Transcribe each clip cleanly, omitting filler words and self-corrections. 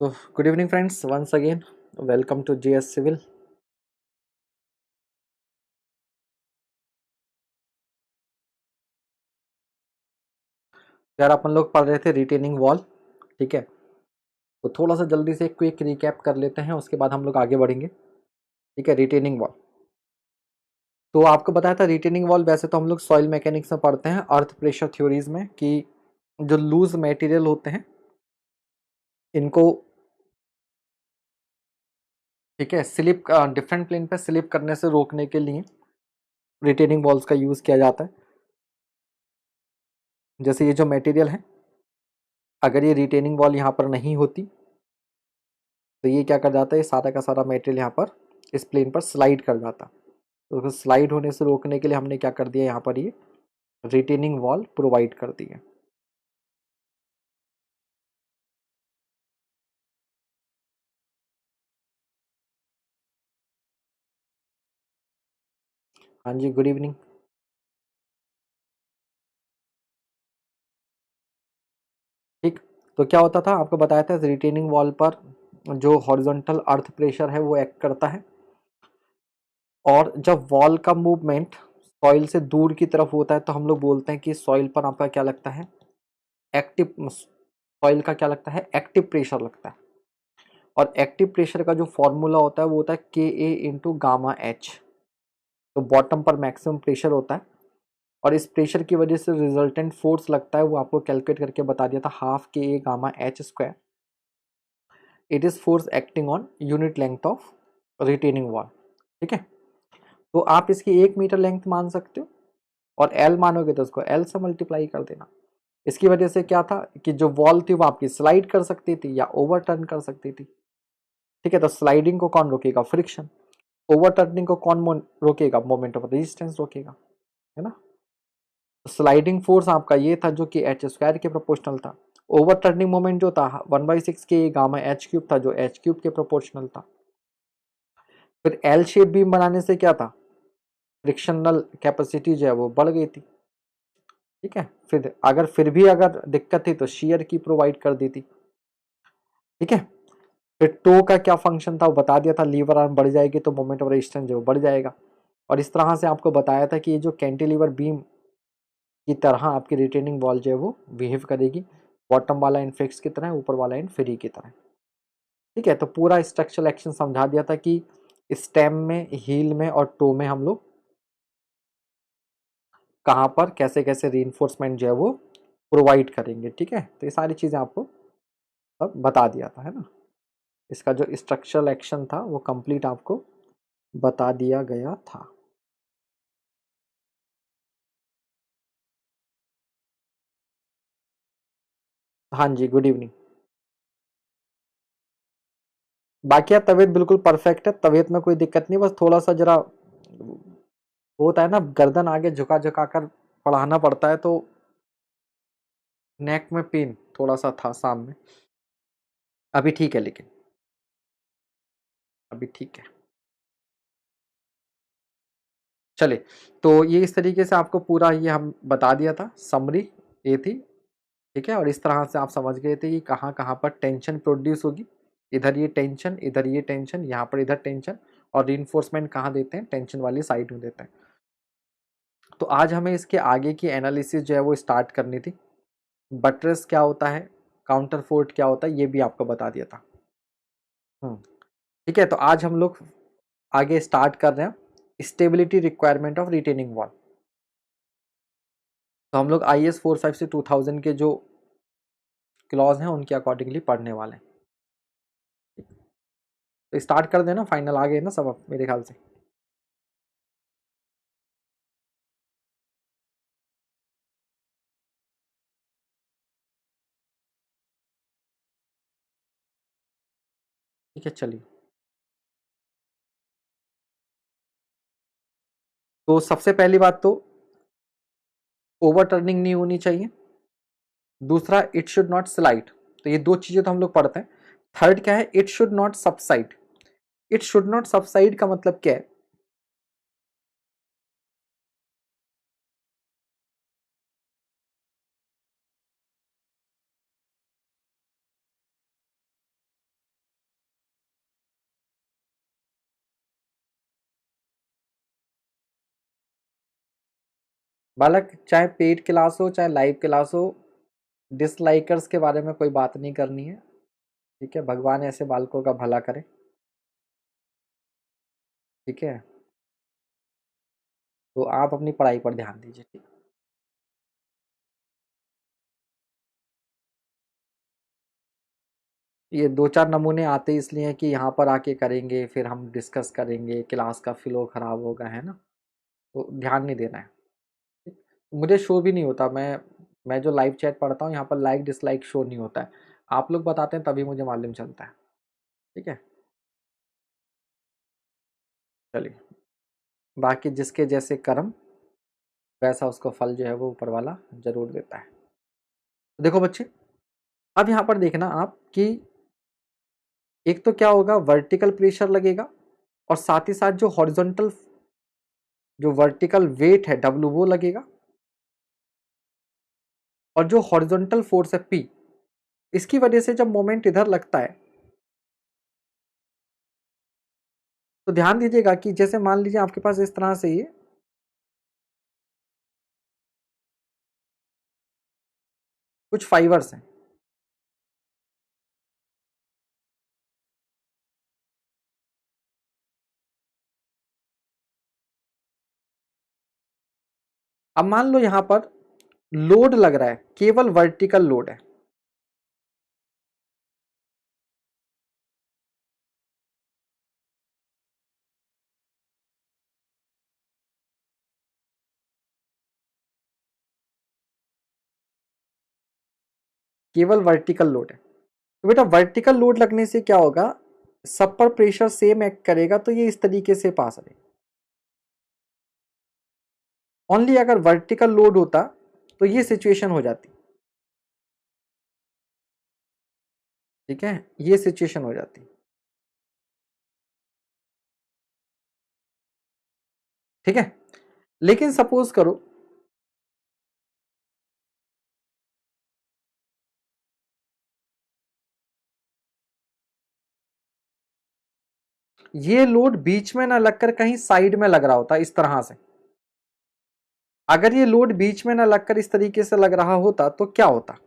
So, good evening, friends. Once again, welcome to GS Civil. यार अपन लोग पढ़ रहे थे रिटेनिंग वॉल, ठीक है। तो थोड़ा सा जल्दी से क्विक रिकैप कर लेते हैं, उसके बाद हम लोग आगे बढ़ेंगे, ठीक है। रिटेनिंग वॉल, तो आपको बताया था रिटेनिंग वॉल वैसे तो हम लोग सॉइल मैकेनिक्स में पढ़ते हैं, अर्थ प्रेशर थ्योरीज में, कि जो लूज मटेरियल होते हैं इनको, ठीक है, स्लिप डिफरेंट प्लेन पे स्लिप करने से रोकने के लिए रिटेनिंग वॉल्स का यूज किया जाता है। जैसे ये जो मटेरियल है, अगर ये रिटेनिंग वॉल यहाँ पर नहीं होती तो ये क्या कर जाता है, ये सारा का सारा मटेरियल यहाँ पर इस प्लेन पर स्लाइड कर जाता। तो स्लाइड होने से रोकने के लिए हमने क्या कर दिया, यहाँ पर ये रिटेनिंग वॉल प्रोवाइड कर दी है। हाँ जी, गुड इवनिंग। ठीक, तो क्या होता था आपको बताया था, रिटेनिंग वॉल पर जो हॉरिजॉन्टल अर्थ प्रेशर है वो एक्ट करता है, और जब वॉल का मूवमेंट सॉइल से दूर की तरफ होता है तो हम लोग बोलते हैं कि सॉइल पर आपका क्या लगता है, एक्टिव, सॉइल का क्या लगता है, एक्टिव प्रेशर लगता है। और एक्टिव प्रेशर का जो फॉर्मूला होता है वो होता है के ए इंटू गामा एच। तो बॉटम पर मैक्सिमम प्रेशर होता है, और इस प्रेशर की वजह से रिजल्टेंट फोर्स लगता है, वो आपको कैलकुलेट करके बता दिया था, half K A gamma H square. It is force acting on unit length of retaining wall, ठीक है। तो आप इसकी 1 मीटर लेंथ मान सकते हो, और एल मानोगे तो उसको एल से मल्टीप्लाई कर देना। इसकी वजह से क्या था कि जो वॉल थी वो आपकी स्लाइड कर सकती थी या ओवरटर्न कर सकती थी, ठीक है। तो स्लाइडिंग को कौन रोकेगा, फ्रिक्शन। ओवरटर्निंग को कौन रोकेगा, मोमेंट ऑफ रेजिस्टेंस रोकेगा, है ना। स्लाइडिंग फोर्स आपका ये था जो कि एच स्क्वायर के प्रोपोर्शनल था। ओवर टर्निंग मोमेंट जो था 1/6 के गामा एच क्यूब था, जो एच क्यूब के प्रोपोर्शनल था। फिर एल शेप बीम बनाने से क्या था, फ्रिक्शनल कैपेसिटी जो है वो बढ़ गई थी, ठीक है। फिर भी अगर दिक्कत थी तो शेयर की प्रोवाइड कर दी थी, ठीक है। फिर टो का क्या फंक्शन था वो बता दिया था, लीवर आर्म बढ़ जाएगी तो मोमेंट ऑफ रेजिस्टेंस जो बढ़ जाएगा। और इस तरह से आपको बताया था कि ये जो कैंटिलीवर बीम की तरह आपकी रिटेनिंग वॉल जो है वो बिहेव करेगी, बॉटम वाला इन फिक्स की तरह, ऊपर वाला इन फ्री की तरह, ठीक है। तो पूरा स्ट्रक्चरल एक्शन समझा दिया था कि स्टेम में, हील में और टो में हम लोग कहाँ पर कैसे कैसे रीइंफोर्समेंट जो है वो प्रोवाइड करेंगे, ठीक है। तो ये सारी चीज़ें आपको सब बता दिया था, है ना। इसका जो स्ट्रक्चरल एक्शन था वो कंप्लीट आपको बता दिया गया था। हाँ जी, गुड इवनिंग। बाकी यार तबीयत बिल्कुल परफेक्ट है, तबीयत में कोई दिक्कत नहीं, बस थोड़ा सा जरा होता है ना, गर्दन आगे झुका झुका कर पढ़ाना पड़ता है, तो नेक में पेन थोड़ा सा था शाम में। अभी ठीक है, लेकिन अभी ठीक है। चले, तो ये इस तरीके से आपको पूरा ये हम बता दिया था, समरी ये थी, ठीक है। और इस तरह से आप समझ गए थे कि कहाँ कहाँ पर टेंशन प्रोड्यूस होगी, इधर ये टेंशन, इधर ये टेंशन, यहाँ पर इधर टेंशन, और रीइंफोर्समेंट कहाँ देते हैं, टेंशन वाली साइड में देते हैं। तो आज हमें इसके आगे की एनालिसिस जो है वो स्टार्ट करनी थी। बट्रेस क्या होता है, काउंटर फोर्ट क्या होता है, ये भी आपको बता दिया था। हम्म, ठीक है। तो आज हम लोग आगे स्टार्ट कर रहे हैं stability requirement of retaining wall. तो हम लोग IS 45 से 2000 के जो क्लॉज हैं उनके अकॉर्डिंगली पढ़ने वाले हैं। तो स्टार्ट कर देना, फाइनल आ गए ना सब अब मेरे ख्याल से। ठीक है, चलिए। तो सबसे पहली बात तो ओवर टर्निंग नहीं होनी चाहिए, दूसरा इट शुड नॉट स्लाइड। तो ये दो चीजें तो हम लोग पढ़ते हैं। थर्ड क्या है, it should not subside. It should not subside का मतलब क्या है, बालक, चाहे पेड क्लास हो चाहे लाइव क्लास हो, डिसलाइकर्स के बारे में कोई बात नहीं करनी है, ठीक है। भगवान ऐसे बालकों का भला करे, ठीक है। तो आप अपनी पढ़ाई पर ध्यान दीजिए, ठीक है। ये 2-4 नमूने आते इसलिए हैं कि यहाँ पर आके करेंगे, फिर हम डिस्कस करेंगे, क्लास का फ्लो खराब होगा, है ना, तो ध्यान नहीं देना है। मुझे शो भी नहीं होता, मैं जो लाइव चैट पढ़ता हूँ यहाँ पर लाइक डिसलाइक शो नहीं होता है, आप लोग बताते हैं तभी मुझे मालूम चलता है, ठीक है। चलिए, बाकी जिसके जैसे कर्म वैसा उसको फल जो है वो ऊपर वाला जरूर देता है। तो देखो बच्चे, अब यहाँ पर देखना आप कि एक तो क्या होगा, वर्टिकल प्रेशर लगेगा, और साथ ही साथ जो हॉरिजॉन्टल जो वर्टिकल वेट है W वो लगेगा, और जो हॉरिजॉन्टल फोर्स है P, इसकी वजह से जब मोमेंट इधर लगता है तो ध्यान दीजिएगा कि जैसे मान लीजिए आपके पास इस तरह से ये कुछ फाइबर्स हैं, अब मान लो यहां पर लोड लग रहा है, केवल वर्टिकल लोड है, केवल वर्टिकल लोड है। तो बेटा वर्टिकल लोड लगने से क्या होगा, सब पर प्रेशर सेम एक्ट करेगा, तो ये इस तरीके से पास है। ओनली अगर वर्टिकल लोड होता तो ये सिचुएशन हो जाती, ठीक है, ये सिचुएशन हो जाती, ठीक है। लेकिन सपोज करो ये लोड बीच में ना लगकर कहीं साइड में लग रहा होता इस तरह से, अगर ये लोड बीच में ना लगकर इस तरीके से लग रहा होता तो क्या होता,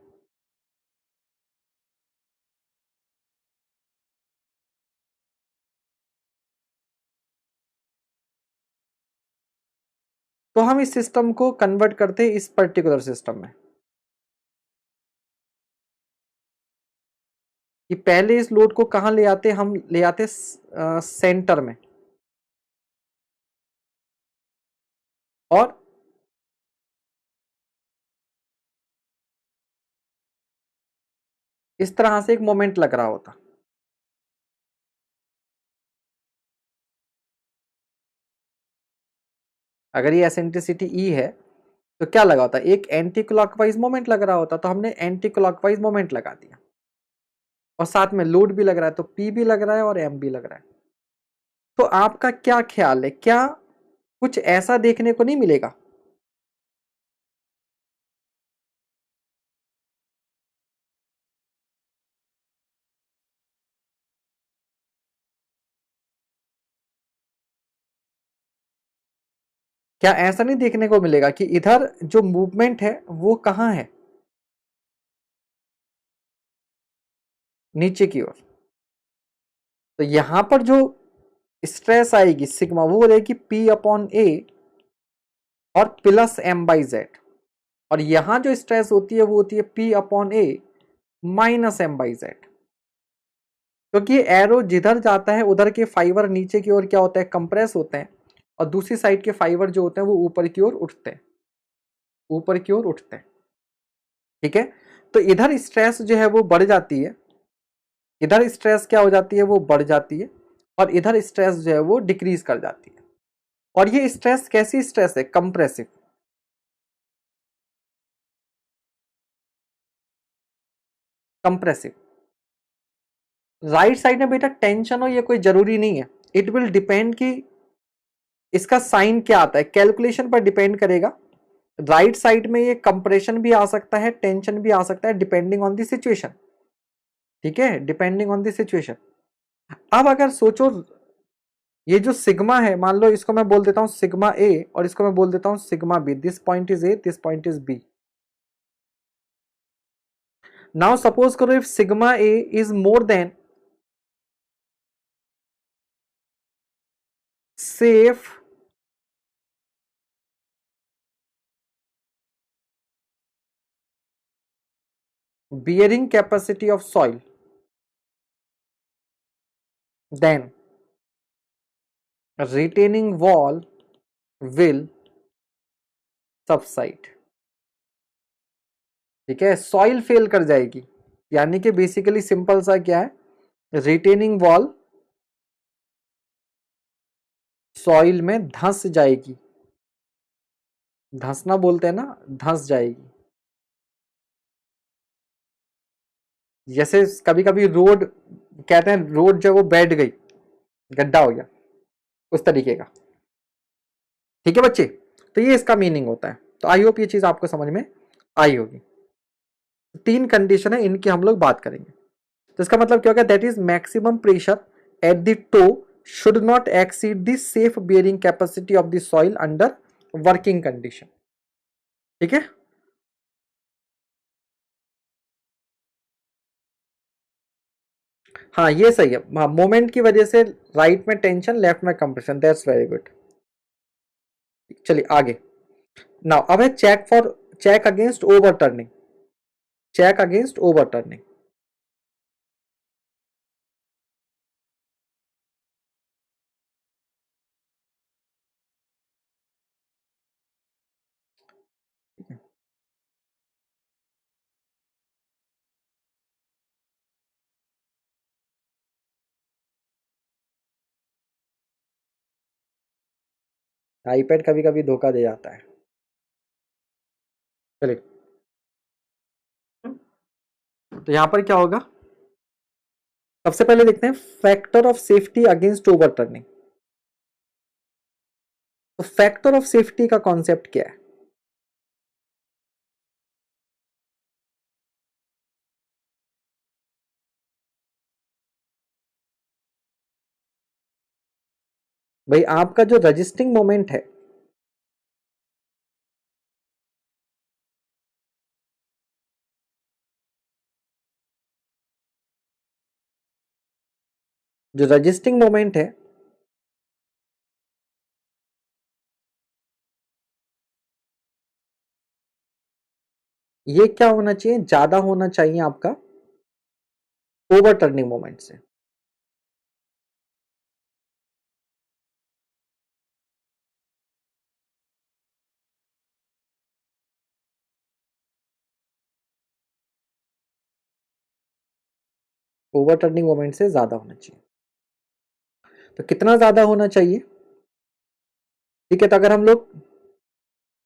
तो हम इस सिस्टम को कन्वर्ट करते इस पर्टिकुलर सिस्टम में, कि पहले इस लोड को कहां ले आते, हम ले आते सेंटर में, और इस तरह से एक मोमेंट लग रहा होता। अगर ये एसेंट्रिसिटी ई है तो क्या लगा होता, एक एंटी क्लॉकवाइज मोमेंट लग रहा होता, तो हमने एंटी क्लॉकवाइज मोमेंट लगा दिया, और साथ में लोड भी लग रहा है, तो P भी लग रहा है और M भी लग रहा है। तो आपका क्या ख्याल है, क्या कुछ ऐसा देखने को नहीं मिलेगा, क्या ऐसा नहीं देखने को मिलेगा कि इधर जो मूवमेंट है वो कहां है, नीचे की ओर। तो यहां पर जो स्ट्रेस आएगी सिग्मा वो रहेगी P/A और प्लस M/Z, और यहां जो स्ट्रेस होती है वो होती है P/A माइनस M/Z, क्योंकि एरो जिधर जाता है उधर के फाइबर नीचे की ओर क्या होता है, कंप्रेस होते हैं, और दूसरी साइड के फाइबर जो होते हैं वो ऊपर की ओर उठते हैं, ऊपर की ओर उठते हैं, ठीक है। तो इधर स्ट्रेस जो है वो बढ़ जाती है, इधर स्ट्रेस क्या हो जाती है, वो बढ़ जाती है, और इधर स्ट्रेस जो है वो डिक्रीज कर जाती है। और ये स्ट्रेस कैसी स्ट्रेस है, कंप्रेसिव, कंप्रेसिव। राइट साइड में बेटा टेंशन हो ये कोई जरूरी नहीं है, इट विल डिपेंड कि इसका साइन क्या आता है, कैलकुलेशन पर डिपेंड करेगा। राइट साइड में ये कंप्रेशन भी आ सकता है, टेंशन भी आ सकता है, डिपेंडिंग ऑन द सिचुएशन, ठीक है, डिपेंडिंग ऑन द सिचुएशन। अब अगर सोचो ये जो सिग्मा है, मान लो इसको मैं बोल देता हूं सिग्मा ए और इसको मैं बोल देता हूं sigma B, this point is A, this point is B. Now suppose करो if sigma A is more than safe bearing capacity of soil, then retaining wall will subside। ठीक है, सॉइल फेल कर जाएगी, यानी कि बेसिकली सिंपल सा क्या है, रिटेनिंग वॉल सॉइल में धंस जाएगी, धंसना बोलते हैं ना, धंस जाएगी। जैसे कभी कभी रोड कहते हैं, रोड जो वो बैठ गई, गड्ढा हो गया, उस तरीके का। ठीक है बच्चे, तो ये इसका मीनिंग होता है। तो आई होप ये चीज आपको समझ में आई होगी। तीन कंडीशन है, इनकी हम लोग बात करेंगे। तो इसका मतलब क्या होगा, that is maximum pressure at the toe should not exceed the safe bearing capacity of the soil under working condition. ठीक है, हाँ ये सही है। हाँ, मोमेंट की वजह से राइट में टेंशन, लेफ्ट में कंप्रेशन, दैट्स वेरी गुड। चलिए आगे। नाउ अब है check against overturning, check against overturning. IPad कभी कभी धोखा दे जाता है। चलिए, तो यहां पर क्या होगा, सबसे पहले देखते हैं factor of safety against overturning. तो फैक्टर ऑफ सेफ्टी का कॉन्सेप्ट क्या है? भाई आपका जो रजिस्टिंग मोमेंट है, जो रजिस्टिंग मोमेंट है, ये क्या होना चाहिए, ज्यादा होना चाहिए आपका ओवरटर्निंग मोमेंट से। ओवरटर्निंग मोमेंट से ज्यादा होना चाहिए। तो कितना ज्यादा होना चाहिए? ठीक है, तो अगर हम लोग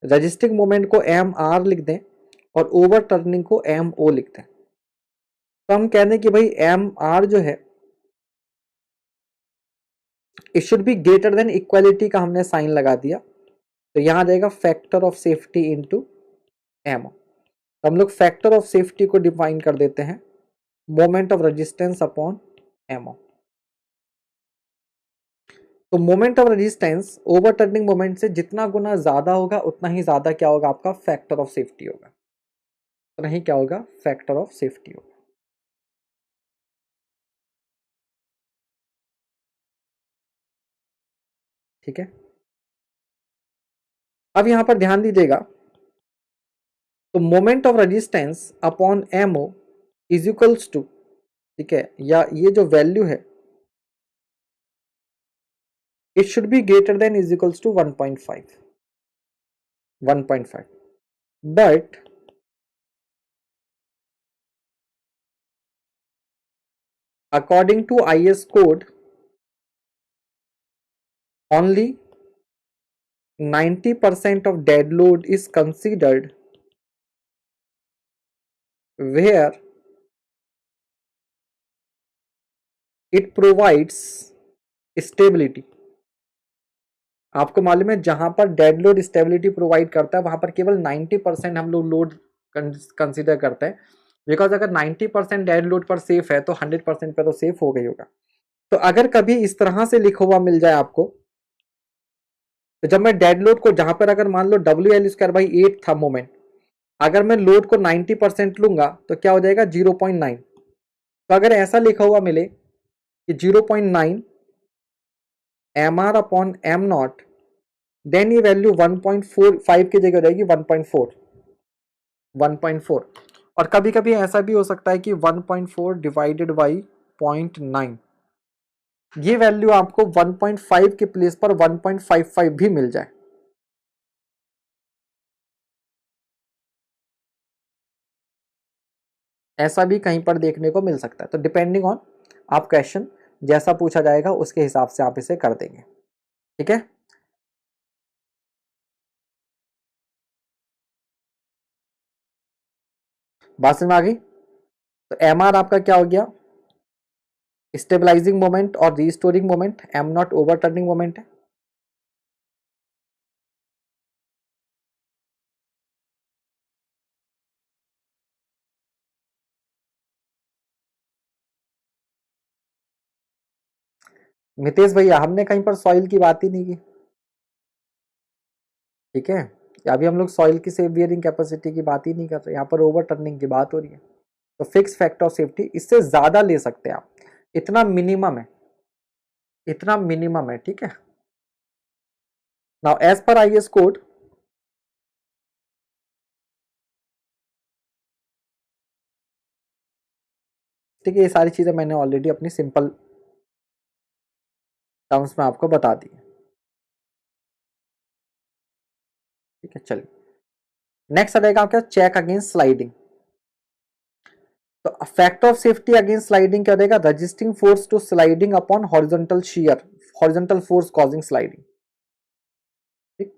रजिस्टिंग मोमेंट को एम आर लिख दें और ओवरटर्निंग को एम ओ लिख दें, तो हम कह दें कि भाई एम आर जो है it should be greater than equality का हमने साइन लगा दिया, तो यहां आ जाएगा factor of safety into M. तो हम लोग फैक्टर ऑफ सेफ्टी को डिफाइन कर देते हैं moment of resistance upon M. तो moment of resistance overturning moment से जितना गुना ज्यादा होगा, उतना ही ज्यादा क्या होगा, आपका फैक्टर ऑफ सेफ्टी होगा, उतना ही क्या होगा, फैक्टर ऑफ सेफ्टी होगा। ठीक है, अब यहां पर ध्यान दीजिएगा, तो moment of resistance upon MO is equals to, ठीक है, या ये जो वैल्यू है it should be greater than is equals to 1.5, 1.5, but according to IS code only 90% of dead load is considered where it provides stability। आपको मालूम है जहां पर डेड लोड स्टेबिलिटी प्रोवाइड करता है वहां पर केवल 90% हम लोग लोड कंसीडर करते हैं, बिकॉज अगर 90% डेड लोड पर सेफ है तो 100% पे तो सेफ हो गई होगा। तो तो अगर कभी इस तरह से लिखा हुआ मिल जाए आपको, तो जब मैं डेड लोड को, जहां पर अगर मान लो WL²/8 था मोमेंट, अगर मैं लोड को 90% लूंगा तो क्या हो जाएगा 0.9। तो अगर ऐसा लिखा हुआ मिले कि 0.9 mr/m0, देन ये वैल्यू 1.45 की जगह हो जाएगी 1.4। और कभी कभी ऐसा भी हो सकता है कि 1.4 डिवाइडेड बाई 0.9, ये वैल्यू आपको 1.5 के प्लेस पर 1.55 भी मिल जाए। ऐसा भी कहीं पर देखने को मिल सकता है। तो डिपेंडिंग ऑन आप क्वेश्चन जैसा पूछा जाएगा उसके हिसाब से आप इसे कर देंगे। ठीक है, बात समझ में आ गई। तो एम आर आपका क्या हो गया, स्टेबलाइजिंग मोमेंट और restoring moment, am not over turning moment है। मितेश भैया, हमने कहीं पर सॉइल की बात ही नहीं की। ठीक है, अभी हम लोग सॉइल की सेफ बियरिंग कैपेसिटी की बात ही नहीं कर रहे, यहाँ पर ओवर टर्निंग की बात हो रही है। तो फिक्स फैक्टर ऑफ सेफ्टी इससे ज्यादा ले सकते हैं आप, इतना मिनिमम है, इतना मिनिमम है। ठीक है, now as per IS code, ठीक है, ये सारी चीजें मैंने ऑलरेडी अपनी सिंपल टर्म्स में आपको बता दी। ठीक है, चलिए नेक्स्ट आ जाएगा आपका चेक अगेंस्ट स्लाइडिंग। तो factor of safety against sliding क्या देगा, resisting force to sliding upon horizontal shear, horizontal force causing sliding. ठीक,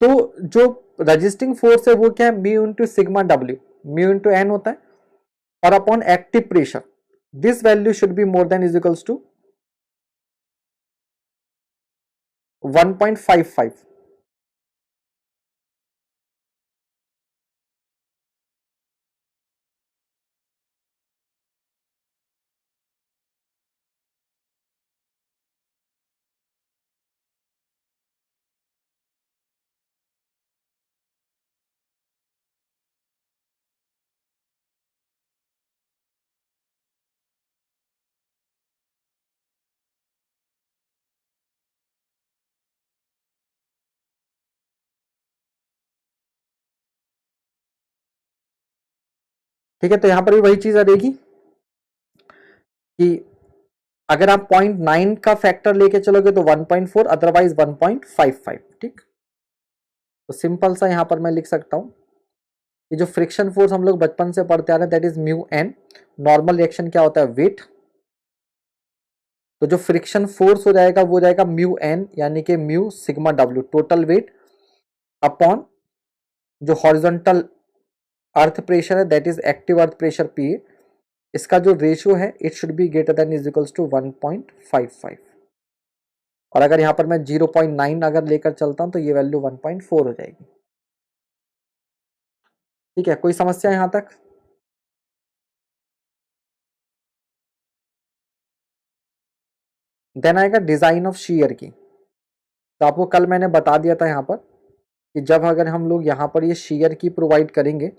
तो जो रजिस्टिंग फोर्स है वो क्या है, mu into sigma W, mu into N होता है, और upon active pressure this value should be more than is equals to 1.55। ठीक है, तो यहां पर भी वही चीज आ रहेगी कि अगर आप 0.9 का फैक्टर लेके चलोगे तो 1.4, अदरवाइज 1.55। ठीक, तो सिंपल सा यहां पर मैं लिख सकता हूं कि जो फ्रिक्शन फोर्स हम लोग बचपन से पढ़ते आ रहे हैं that is mu N, normal reaction क्या होता है वेट, तो जो फ्रिक्शन फोर्स हो जाएगा वो जाएगा म्यू एन यानी कि mu sigma W total weight upon जो हॉरिजॉन्टल अर्थ प्रेशर है that is active earth pressure P, इसका जो रेशियो है it should be greater than is equals to 1.55। और अगर यहां पर मैं 0.9 अगर लेकर चलता हूं तो ये वैल्यू 1.4 हो जाएगी। ठीक है, कोई समस्या यहां तक? देन आएगा डिजाइन ऑफ शीयर की। तो आपको कल मैंने बता दिया था यहां पर कि जब अगर हम लोग यहां पर ये शीयर की प्रोवाइड करेंगे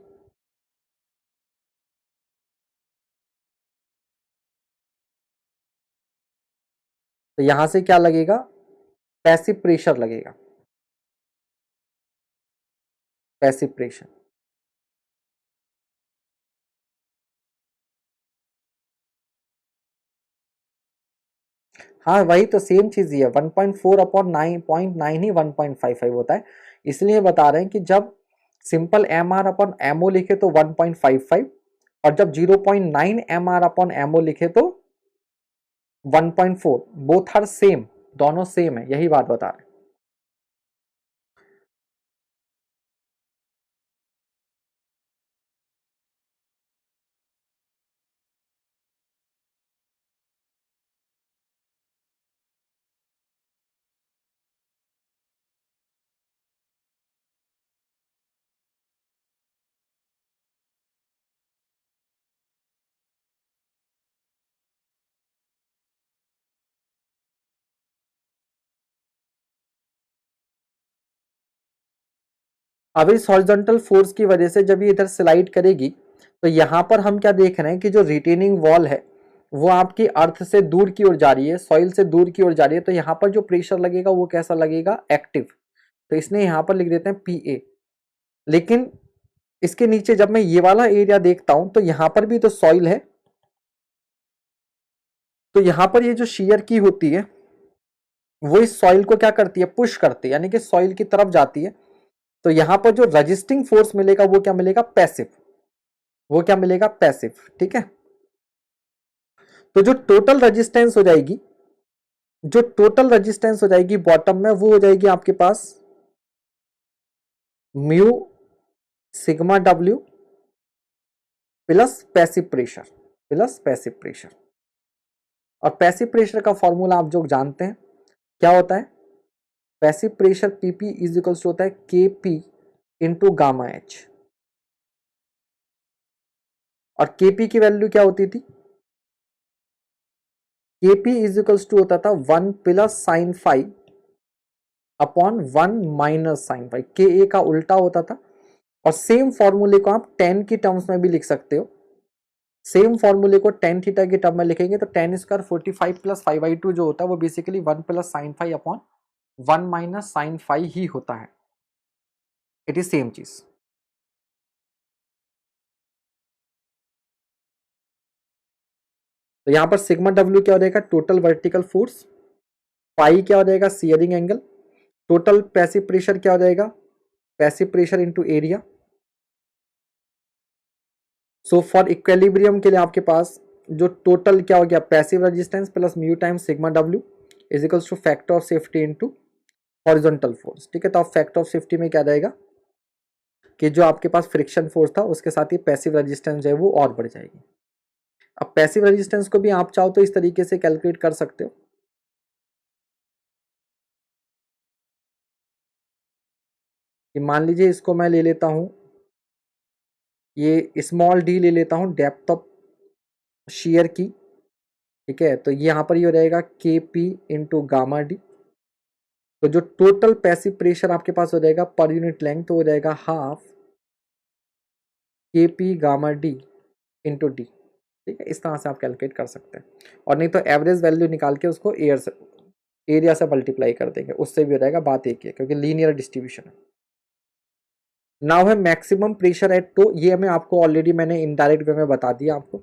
तो यहां से क्या लगेगा, पैसिव प्रेशर लगेगा, पैसिव प्रेशर। हाँ वही तो सेम चीज ही है, 1.4/9.9 ही 1.55 होता है। इसलिए बता रहे हैं कि जब सिंपल MR/MO लिखे तो 1.55, और जब 0.9 MR/MO लिखे तो 1.4, बोथ आर सेम, दोनों सेम है, यही बात बता रहे हैं। अब इस हॉरिजॉन्टल फोर्स की वजह से जब ये इधर स्लाइड करेगी तो यहाँ पर हम क्या देख रहे हैं कि जो रिटेनिंग वॉल है वो आपकी अर्थ से दूर की ओर जा रही है, सॉइल से दूर की ओर जा रही है, तो यहाँ पर जो प्रेशर लगेगा वो कैसा लगेगा, एक्टिव। तो इसने यहाँ पर लिख देते हैं PA। लेकिन इसके नीचे जब मैं ये वाला एरिया देखता हूं तो यहाँ पर भी तो सॉइल है, तो यहाँ पर ये जो शीयर की होती है वो इस सॉइल को क्या करती है, पुश करती है, यानी कि सॉइल की तरफ जाती है। तो यहाँ पर जो रजिस्टिंग फोर्स मिलेगा वो क्या मिलेगा, पैसिव। वो क्या मिलेगा, पैसिव। ठीक है, तो जो टोटल रेजिस्टेंस हो जाएगी, जो टोटल रेजिस्टेंस हो जाएगी बॉटम में, वो हो जाएगी आपके पास mu sigma W plus passive pressure, plus passive pressure. और पैसिव प्रेशर का फॉर्मूला आप जो जानते हैं क्या होता है, passive pressure PP is equals होता है KP इंटू गामा H। और KP की वैल्यू क्या होती थी, KP इज इक्वल्स टू होता था 1 plus sine five upon 1 minus sine five, KA का उल्टा होता था। और सेम फॉर्मूले को आप टेन की टर्म्स में भी लिख सकते हो। सेम फॉर्मूले को टेन थीटा के टर्म में लिखेंगे तो टेन स्क्वायर 45 प्लस 5/2 जो होता है वो basically 1 plus sine five upon 1 minus sine five ही होता है। इट इज सेम चीज। तो यहां पर सिग्मा W क्या हो जाएगा, टोटल वर्टिकल फोर्स। पाई क्या हो जाएगा, shearing angle. Total passive pressure क्या हो जाएगा, passive pressure into area. So for equilibrium के लिए आपके पास जो टोटल क्या हो गया, passive resistance plus mu times sigma W is equals two factor of safety into horizontal force. ठीक है, तो आप फैक्टर ऑफ सेफ्टी में क्या जाएगा कि जो आपके पास फ्रिक्शन फोर्स था उसके साथ ही पैसिव रेजिस्टेंस जो है वो और बढ़ जाएगी। अब पैसिव रेजिस्टेंस को भी आप चाहो तो इस तरीके से कैलकुलेट कर सकते हो कि मान लीजिए इसको मैं ले लेता हूं, ये स्मॉल d ले लेता हूं, डेप्थ ऑफ शेयर की। ठीक है, तो यहाँ पर ये हो जाएगा KP इंटू गामा D। तो जो टोटल पैसिव प्रेशर आपके पास हो जाएगा पर यूनिट लेंथ तो हो जाएगा half KP gamma D into D। ठीक है, इस तरह से आप कैलकुलेट कर सकते हैं। और नहीं तो एवरेज वैल्यू निकाल के उसको एरिया से मल्टीप्लाई कर देंगे, उससे भी हो जाएगा, बात एक ही है क्योंकि लीनियर डिस्ट्रीब्यूशन है। नाउ है मैक्सिमम प्रेशर एट, तो ये मैं आपको ऑलरेडी मैंने इनडायरेक्ट वे में बता दिया, आपको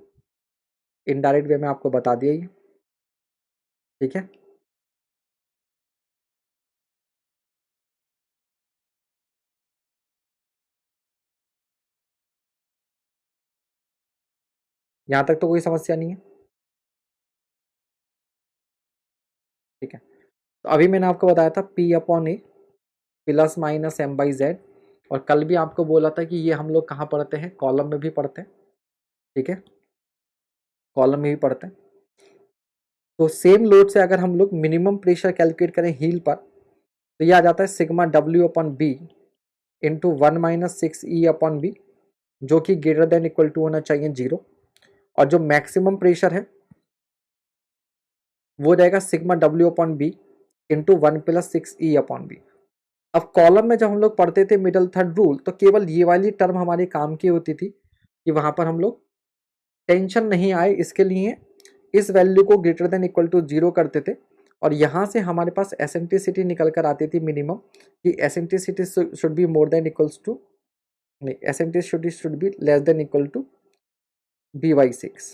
इनडायरेक्ट वे में आपको बता दिया ये। ठीक है, यहां तक तो कोई समस्या नहीं है। ठीक है, तो अभी मैंने आपको बताया था P/A प्लस माइनस M/Z। और कल भी आपको बोला था कि ये हम लोग कहाँ पढ़ते हैं, कॉलम में भी पढ़ते हैं। ठीक है, कॉलम में भी पढ़ते हैं। तो सेम लोड से अगर हम लोग मिनिमम प्रेशर कैलकुलेट करें हील पर तो ये आ जाता है सिग्मा W/B इंटू 1 - 6E/B, जो कि ग्रेटर देन इक्वल टू होना चाहिए 0। और जो मैक्सिमम प्रेशर है वो रहेगा सिग्मा W/B इंटू 1 + 6E/B। अब कॉलम में जब हम लोग पढ़ते थे मिडल थर्ड रूल तो केवल ये वाली टर्म हमारे काम की होती थी कि वहां पर हम लोग टेंशन नहीं आए इसके लिए इस वैल्यू को ग्रेटर देन इक्वल टू 0 करते थे। और यहाँ से हमारे पास एसेंट्रिसिटी निकल कर आती थी मिनिमम, कि eccentricity should be more than equals to, नहीं, eccentricity should be less than equal to B/6।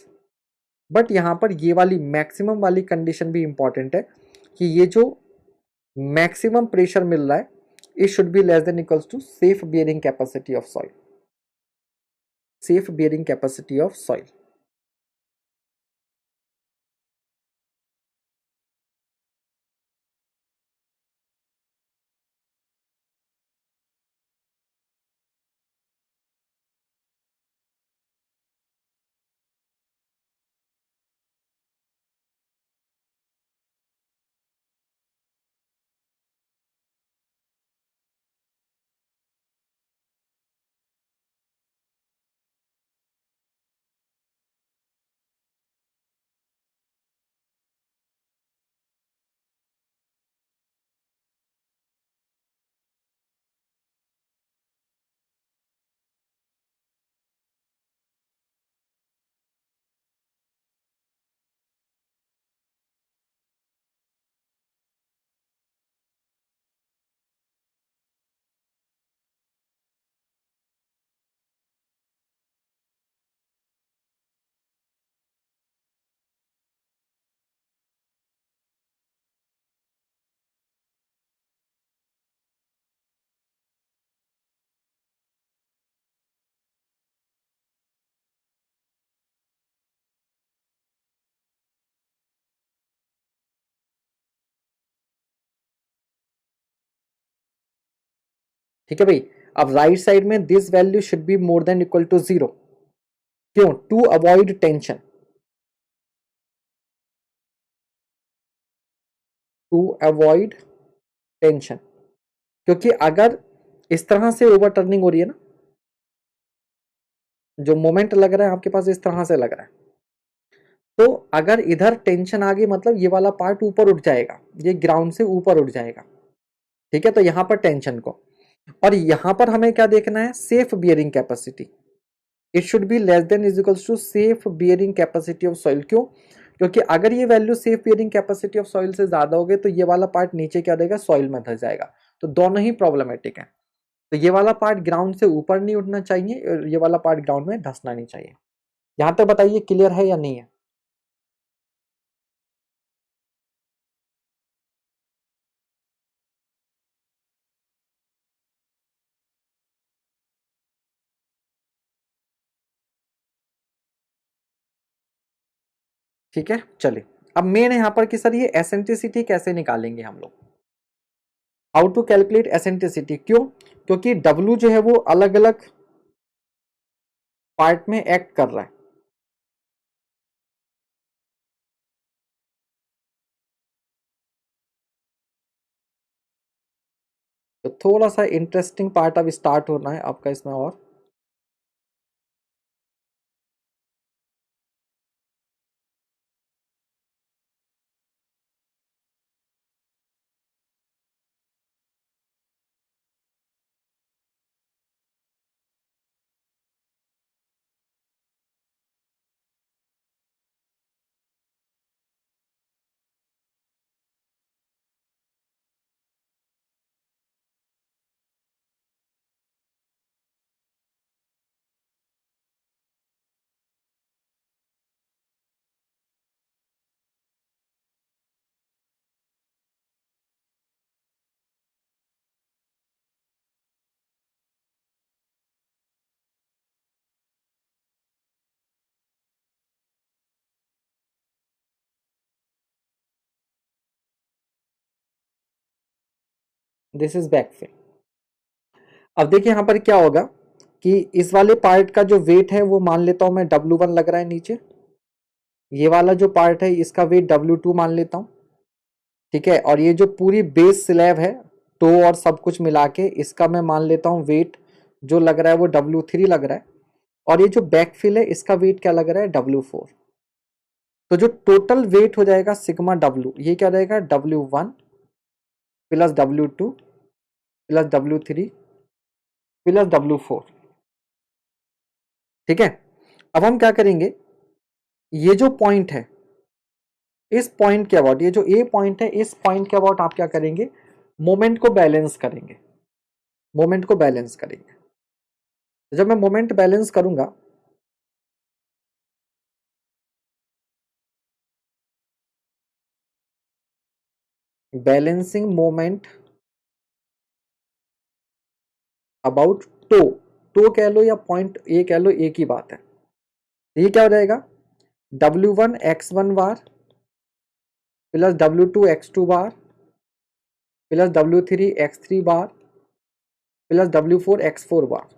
But यहाँ पर ये वाली मैक्सिमम वाली कंडीशन भी इंपॉर्टेंट है कि ये जो मैक्सिमम प्रेशर मिल रहा है it should be less than equals to safe bearing capacity of soil, safe bearing capacity of soil. ठीक है भाई। अब राइट साइड में this value should be more than equal to 0, क्यों? To avoid tension, to avoid tension, क्योंकि अगर इस तरह से ओवर टर्निंग हो रही है ना, जो मोमेंट लग रहा है आपके पास इस तरह से लग रहा है, तो अगर इधर टेंशन आ गई मतलब ये वाला पार्ट ऊपर उठ जाएगा, ये ग्राउंड से ऊपर उठ जाएगा, ठीक है। तो यहां पर टेंशन को, और यहां पर हमें क्या देखना है? Safe bearing capacity, it should be less than is equals to safe bearing capacity of soil. क्यों? क्योंकि अगर ये value safe bearing capacity of soil से ज्यादा हो गई तो ये वाला पार्ट नीचे क्या देगा? सॉइल में धस जाएगा। तो दोनों ही प्रॉब्लमेटिक है। तो ये वाला पार्ट ग्राउंड से ऊपर नहीं उठना चाहिए और ये वाला पार्ट ग्राउंड में धंसना नहीं चाहिए। यहां तक बताइए क्लियर है या नहीं है? ठीक है, चलिए। अब मेन यहां पर कि सर ये एसेंट्रिसिटी कैसे निकालेंगे हम लोग? How to calculate eccentricity? क्यों? क्योंकि डब्ल्यू जो है वो अलग अलग पार्ट में एक्ट कर रहा है। तो थोड़ा सा इंटरेस्टिंग पार्ट अब स्टार्ट होना है आपका इसमें। और दिस इज बैकफिल। अब देखिए यहां पर क्या होगा कि इस वाले पार्ट का जो वेट है वो मान लेता हूं मैं W1 लग रहा है नीचे। ये वाला जो पार्ट है इसका वेट W2 मान लेता हूं, ठीक है। और ये जो पूरी बेस स्लैब है, टो और सब कुछ मिला के, इसका मैं मान लेता हूँ वेट जो लग रहा है वो W3 लग रहा है। और ये जो बैकफिल है इसका वेट क्या लग रहा है? W4। तो जो टोटल वेट हो जाएगा सिग्मा W, ये क्या रहेगा? W1 plus W2 plus W3 plus W4, ठीक है। अब हम क्या करेंगे, ये जो पॉइंट है इस पॉइंट के अबाउट, ये जो ए पॉइंट है इस पॉइंट के अबाउट आप क्या करेंगे? मोमेंट को बैलेंस करेंगे, मोमेंट को बैलेंस करेंगे। तो जब मैं मोमेंट बैलेंस करूंगा, balancing moment about toe, toe कह लो या पॉइंट ए कह लो, एक ही बात है। तो ये क्या हो जाएगा? W1 x1 bar plus W2 x2 bar plus W3 x3 bar plus W4 x4 बार।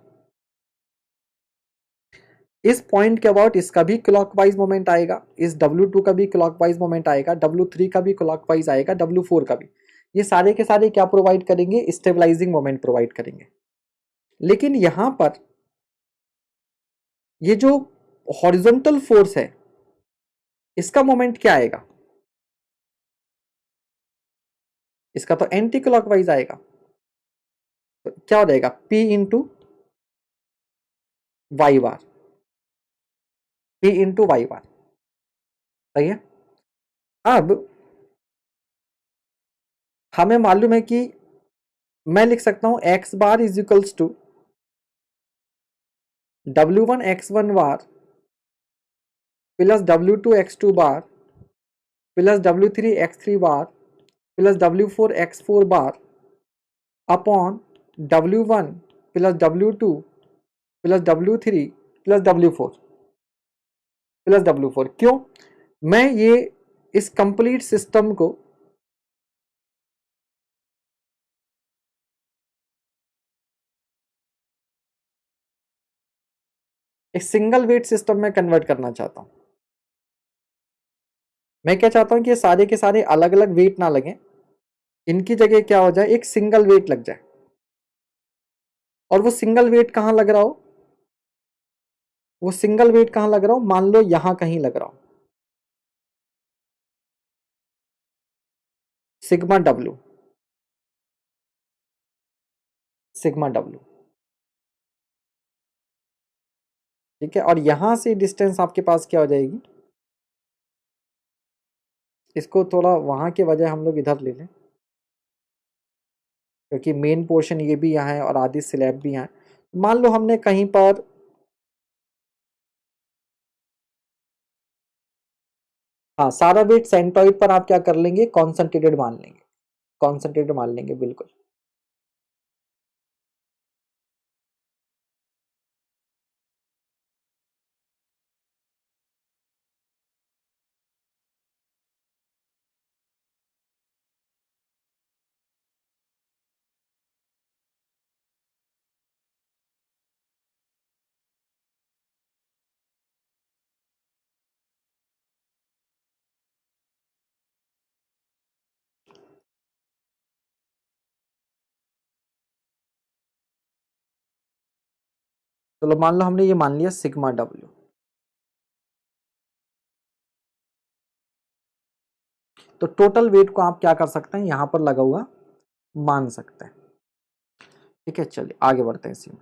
इस पॉइंट के अबाउट इसका भी क्लॉकवाइज मोमेंट आएगा, इस W2 का भी क्लॉकवाइज मोमेंट आएगा, W3 का भी क्लॉकवाइज आएगा, W4 का भी। ये सारे के सारे क्या प्रोवाइड करेंगे? स्टेबलाइजिंग मोमेंट प्रोवाइड करेंगे। लेकिन यहां पर ये जो हॉरिजॉन्टल फोर्स है इसका मोमेंट क्या आएगा? इसका तो एंटी क्लॉकवाइज आएगा। तो क्या हो जाएगा? P इंटू वाई बार, P इंटू वाई बार, सही है। अब हमें मालूम है कि मैं लिख सकता हूं x bar is equals to W1 x1 bar plus W2 x2 bar plus W3 x3 bar plus W4 x4 bar upon W1 plus W2 plus W3 plus W4 plus W4। क्यों? मैं ये इस कंप्लीट सिस्टम को एक single weight system में convert करना चाहता हूं। मैं क्या चाहता हूं कि ये सारे के सारे अलग अलग वेट ना लगे, इनकी जगह क्या हो जाए, एक सिंगल वेट लग जाए। और वो सिंगल वेट कहां लग रहा हो, वो सिंगल वेट कहां लग रहा हो, मान लो यहां कहीं लग रहा हो, सिग्मा डब्ल्यू, सिग्मा डब्ल्यू, ठीक है। और यहां से डिस्टेंस आपके पास क्या हो जाएगी, इसको थोड़ा वहां के बजाय हम लोग इधर ले लें, क्योंकि मेन पोर्शन ये भी यहाँ है और आधी स्लैब भी यहाँ है। मान लो हमने कहीं पर, हाँ, सारा वेट सेंटोइड पर आप क्या कर लेंगे, कॉन्सेंट्रेटेड मान लेंगे, कॉन्सेंट्रेटेड मान लेंगे, बिल्कुल। चलो मान लो हमने ये मान लिया सिग्मा डब्ल्यू। तो टोटल वेट को आप क्या कर सकते हैं, यहां पर लगा हुआ मान सकते हैं, ठीक है। चलिए आगे बढ़ते हैं इसी में।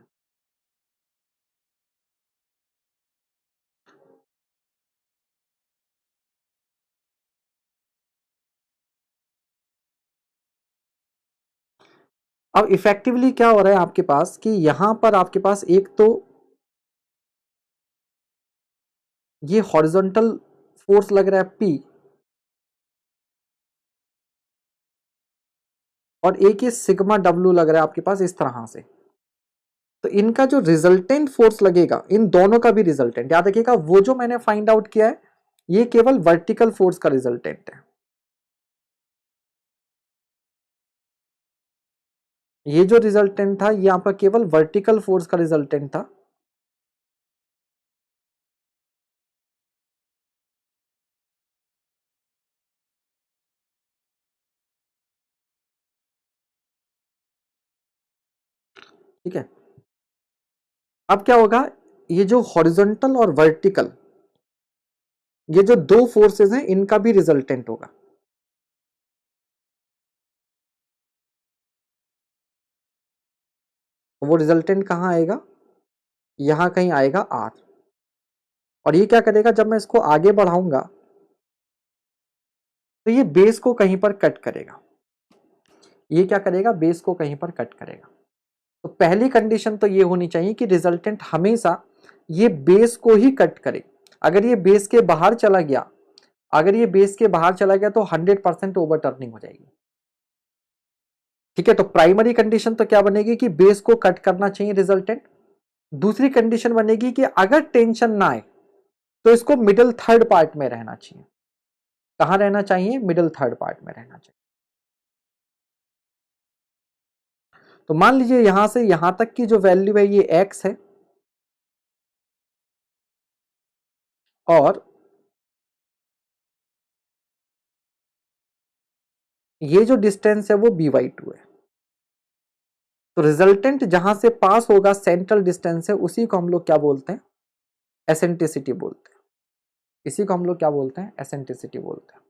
अब इफेक्टिवली क्या हो रहा है आपके पास कि यहां पर आपके पास एक तो ये हॉरिजॉन्टल फोर्स लग रहा है P, और एक ये सिग्मा डब्ल्यू लग रहा है आपके पास इस तरह से। तो इनका जो रिजल्टेंट फोर्स लगेगा, इन दोनों का भी रिजल्टेंट याद रखिएगा, वो जो मैंने फाइंड आउट किया है ये केवल वर्टिकल फोर्स का रिजल्टेंट है। ये जो रिजल्टेंट था ये आपका केवल वर्टिकल फोर्स का रिजल्टेंट था। ठीक है, अब क्या होगा, ये जो हॉरिजॉन्टल और वर्टिकल, ये जो दो फोर्सेस हैं इनका भी रिजल्टेंट होगा। वो रिजल्टेंट कहां आएगा, यहां कहीं आएगा आर। और ये क्या करेगा, जब मैं इसको आगे बढ़ाऊंगा तो ये बेस को कहीं पर कट करेगा, ये क्या करेगा, बेस को कहीं पर कट करेगा। तो पहली कंडीशन तो ये होनी चाहिए कि रिजल्टेंट हमेशा ये बेस को ही कट करे। अगर ये बेस के बाहर चला गया, अगर ये बेस के बाहर चला गया तो 100% ओवर टर्निंग हो जाएगी। ठीक है, तो प्राइमरी कंडीशन तो क्या बनेगी कि बेस को कट करना चाहिए रिजल्टेंट। दूसरी कंडीशन बनेगी कि अगर टेंशन ना आए तो इसको मिडिल थर्ड पार्ट में रहना चाहिए। कहां रहना चाहिए, मिडिल थर्ड पार्ट में रहना चाहिए। तो मान लीजिए यहां से यहां तक की जो वैल्यू है ये x है, और ये जो डिस्टेंस है वो b/2 है। तो रिजल्टेंट जहां से पास होगा, सेंट्रल डिस्टेंस है, उसी को हम लोग क्या बोलते हैं, एसेंट्रिसिटी बोलते हैं। इसी को हम लोग क्या बोलते हैं, एसेंट्रिसिटी बोलते हैं।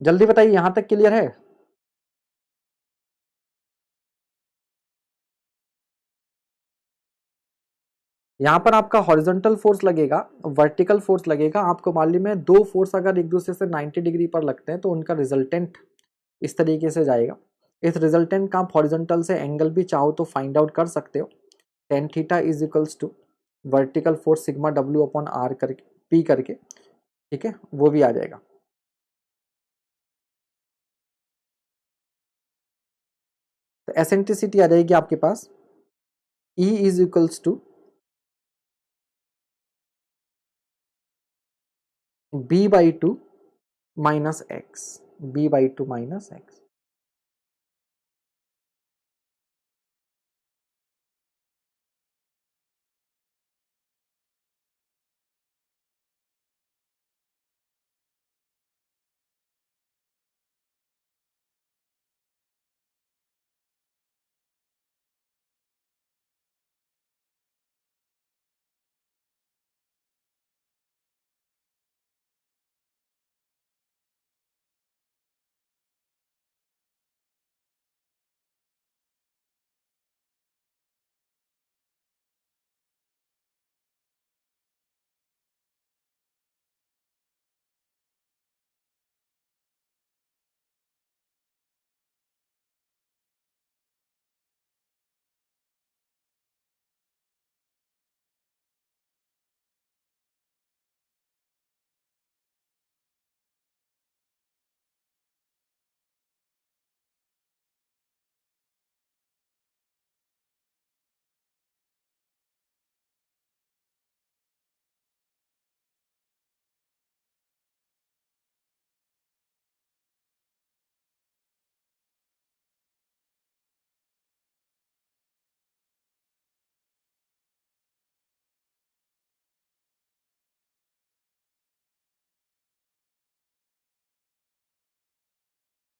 जल्दी बताइए, यहां तक क्लियर है। यहां पर आपका हॉरिजॉन्टल फोर्स लगेगा, वर्टिकल फोर्स लगेगा। आपको मालूम है दो फोर्स अगर एक दूसरे से 90 डिग्री पर लगते हैं तो उनका रिजल्टेंट इस तरीके से जाएगा। इस रिजल्टेंट का आप हॉरिजॉन्टल से एंगल भी चाहो तो फाइंड आउट कर सकते हो। Tan theta is equals to vertical force sigma W upon R करके, पी करके, ठीक है, वो भी आ जाएगा। तो एसेंट्रिसिटी आ जाएगी आपके पास E is equals to b/2 minus x, b/2 minus x.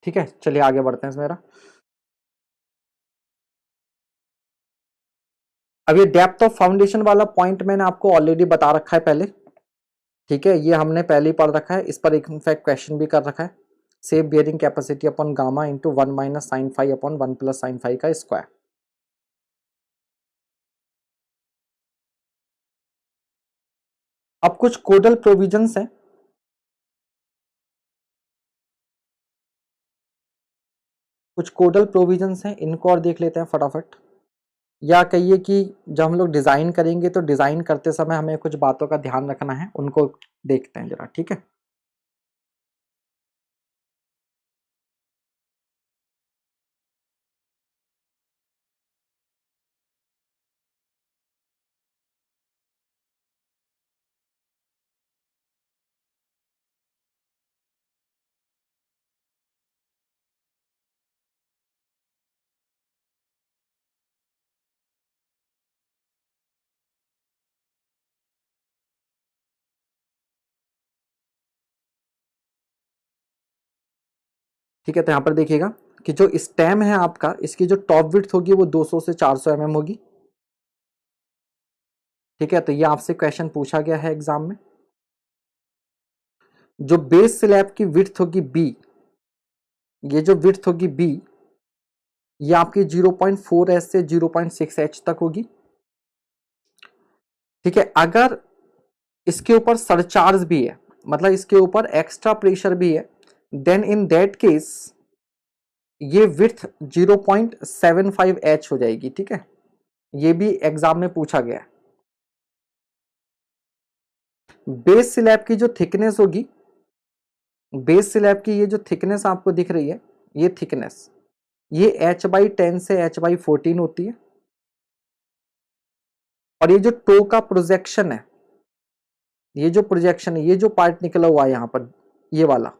ठीक है, चलिए आगे बढ़ते हैं मेरा। अब ये डेप्थ ऑफ फाउंडेशन वाला पॉइंट मैंने आपको ऑलरेडी बता रखा है पहले, ठीक है, ये हमने पहले ही पढ़ रखा है, इस पर एक इनफैक्ट क्वेश्चन भी कर रखा है। Safe bearing capacity upon gamma into 1 minus sine five upon 1 plus sine five का स्क्वायर। अब कुछ कोडल प्रोविजंस हैं, कुछ कोडल प्रोविजंस हैं, इनको और देख लेते हैं फटाफट। या कहिए कि जब हम लोग डिजाइन करेंगे तो डिजाइन करते समय हमें कुछ बातों का ध्यान रखना है, उनको देखते हैं जरा, ठीक है। ठीक है, तो यहाँ पर देखिएगा कि जो स्टेम है आपका, इसकी जो टॉप विड्थ होगी वो 200 से 400 mm होगी। ठीक है, तो ये आपसे क्वेश्चन पूछा गया है एग्जाम में। जो बेस स्लैब की विड्थ होगी बी, ये जो विड्थ होगी बी, ये आपकी 0.4 से 0.6 तक होगी। ठीक है, अगर इसके ऊपर सरचार्ज भी है, मतलब इसके ऊपर एक्स्ट्रा प्रेशर भी है, देन इन दैट केस ये विड्थ 0.75 हो जाएगी। ठीक है, ये भी एग्जाम में पूछा गया है। बेस स्लैब की जो थिकनेस होगी, बेस स्लैब की ये जो थिकनेस आपको दिख रही है, ये थिकनेस, ये h/10 से h/14 होती है। और ये जो टो का प्रोजेक्शन है, ये जो प्रोजेक्शन है, ये जो पार्ट निकला हुआ है यहां पर, ये वाला,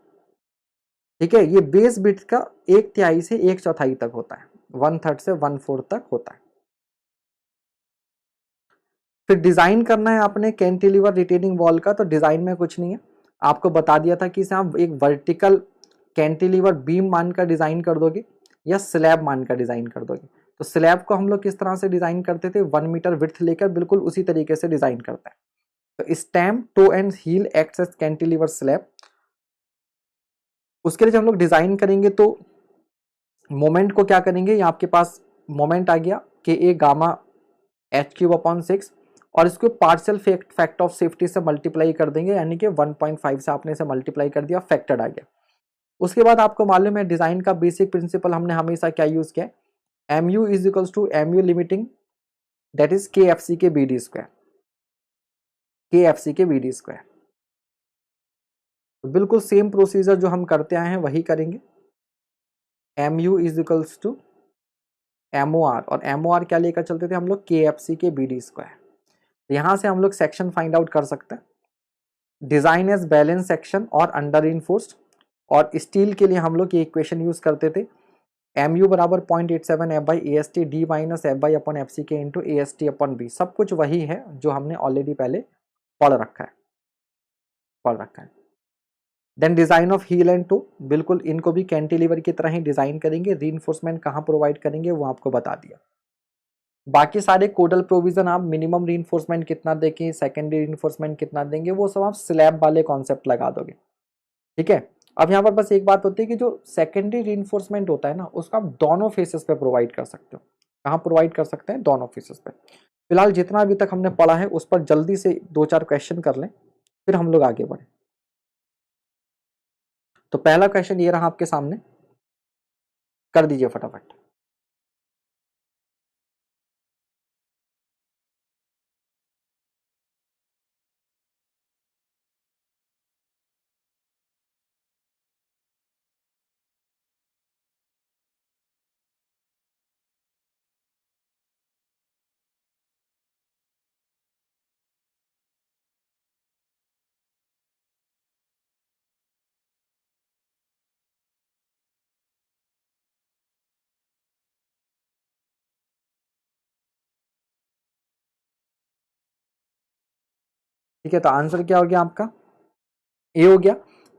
ठीक है, ये बेस बिट का 1/3 से 1/4 तक होता है, 1/3 से 1/4 तक होता है। फिर डिजाइन करना है आपने कैंटिलीवर रिटेनिंग वॉल का, तो डिजाइन में कुछ नहीं है, आपको बता दिया था कि इसे आप एक वर्टिकल कैंटिलीवर बीम मानकर डिजाइन कर दोगे या स्लैब मानकर डिजाइन कर दोगे। तो स्लैब को हम लोग किस तरह से डिजाइन करते थे, 1 मीटर विड्थ लेकर बिल्कुल उसी तरीके से डिजाइन करते हैं। तो stem, toe and heel acts as cantilever slab. उसके लिए जब हम लोग डिजाइन करेंगे तो मोमेंट को क्या करेंगे, ये आपके पास मोमेंट आ गया कि ए गामा h3/6, और इसको पार्शियल फैक्टर ऑफ सेफ्टी से मल्टीप्लाई कर देंगे, यानी कि 1.5 से आपने इसे मल्टीप्लाई कर दिया, फैक्टर आ गया। उसके बाद आपको मालूम है डिजाइन का बेसिक प्रिंसिपल हमने हमेशा क्या यूज किया है, mu is equals to mu limiting, that is KFC के BD स्क्वायर, KFC के BD स्क्वायर। तो बिल्कुल सेम प्रोसीजर जो हम करते आए हैं वही करेंगे। mu is equals to MOR, और MOR क्या लेकर चलते थे हम लोग, KFC के BD स्क्वायर। यहां से हम लोग सेक्शन फाइंड आउट कर सकते हैं, डिजाइन एज बैलेंस सेक्शन और अंडर इनफोर्स्ड। और स्टील के लिए हम लोग ये इक्वेशन यूज करते थे, mu बराबर 0.87 F/AST D minus F//FCK into AST/B। सब कुछ वही है जो हमने ऑलरेडी पहले पढ़ रखा है। Then design of heel and toe, बिल्कुल इनको भी कैंटिलीवर की तरह ही डिजाइन करेंगे। रीइंफोर्समेंट कहाँ प्रोवाइड करेंगे वो आपको बता दिया। बाकी सारे कोडल प्रोविजन, आप मिनिमम रीइंफोर्समेंट कितना देंगे, सेकेंडरी रीइंफोर्समेंट कितना देंगे, वो सब आप स्लैब वाले कॉन्सेप्ट लगा दोगे। ठीक है, अब यहाँ पर बस एक बात होती है कि जो सेकेंडरी रीइंफोर्समेंट होता है ना, उसको आप दोनों फेसेस पे प्रोवाइड कर सकते हो। कहाँ प्रोवाइड कर सकते हैं, दोनों फेसेस पे। फिलहाल जितना अभी तक हमने पढ़ा है उस पर जल्दी से 2-4 क्वेश्चन कर लें, फिर हम लोग आगे बढ़े। तो पहला क्वेश्चन ये रहा आपके सामने, कर दीजिए फटाफट। ठीक है, तो आंसर क्या हो गया आपका, ए हो गया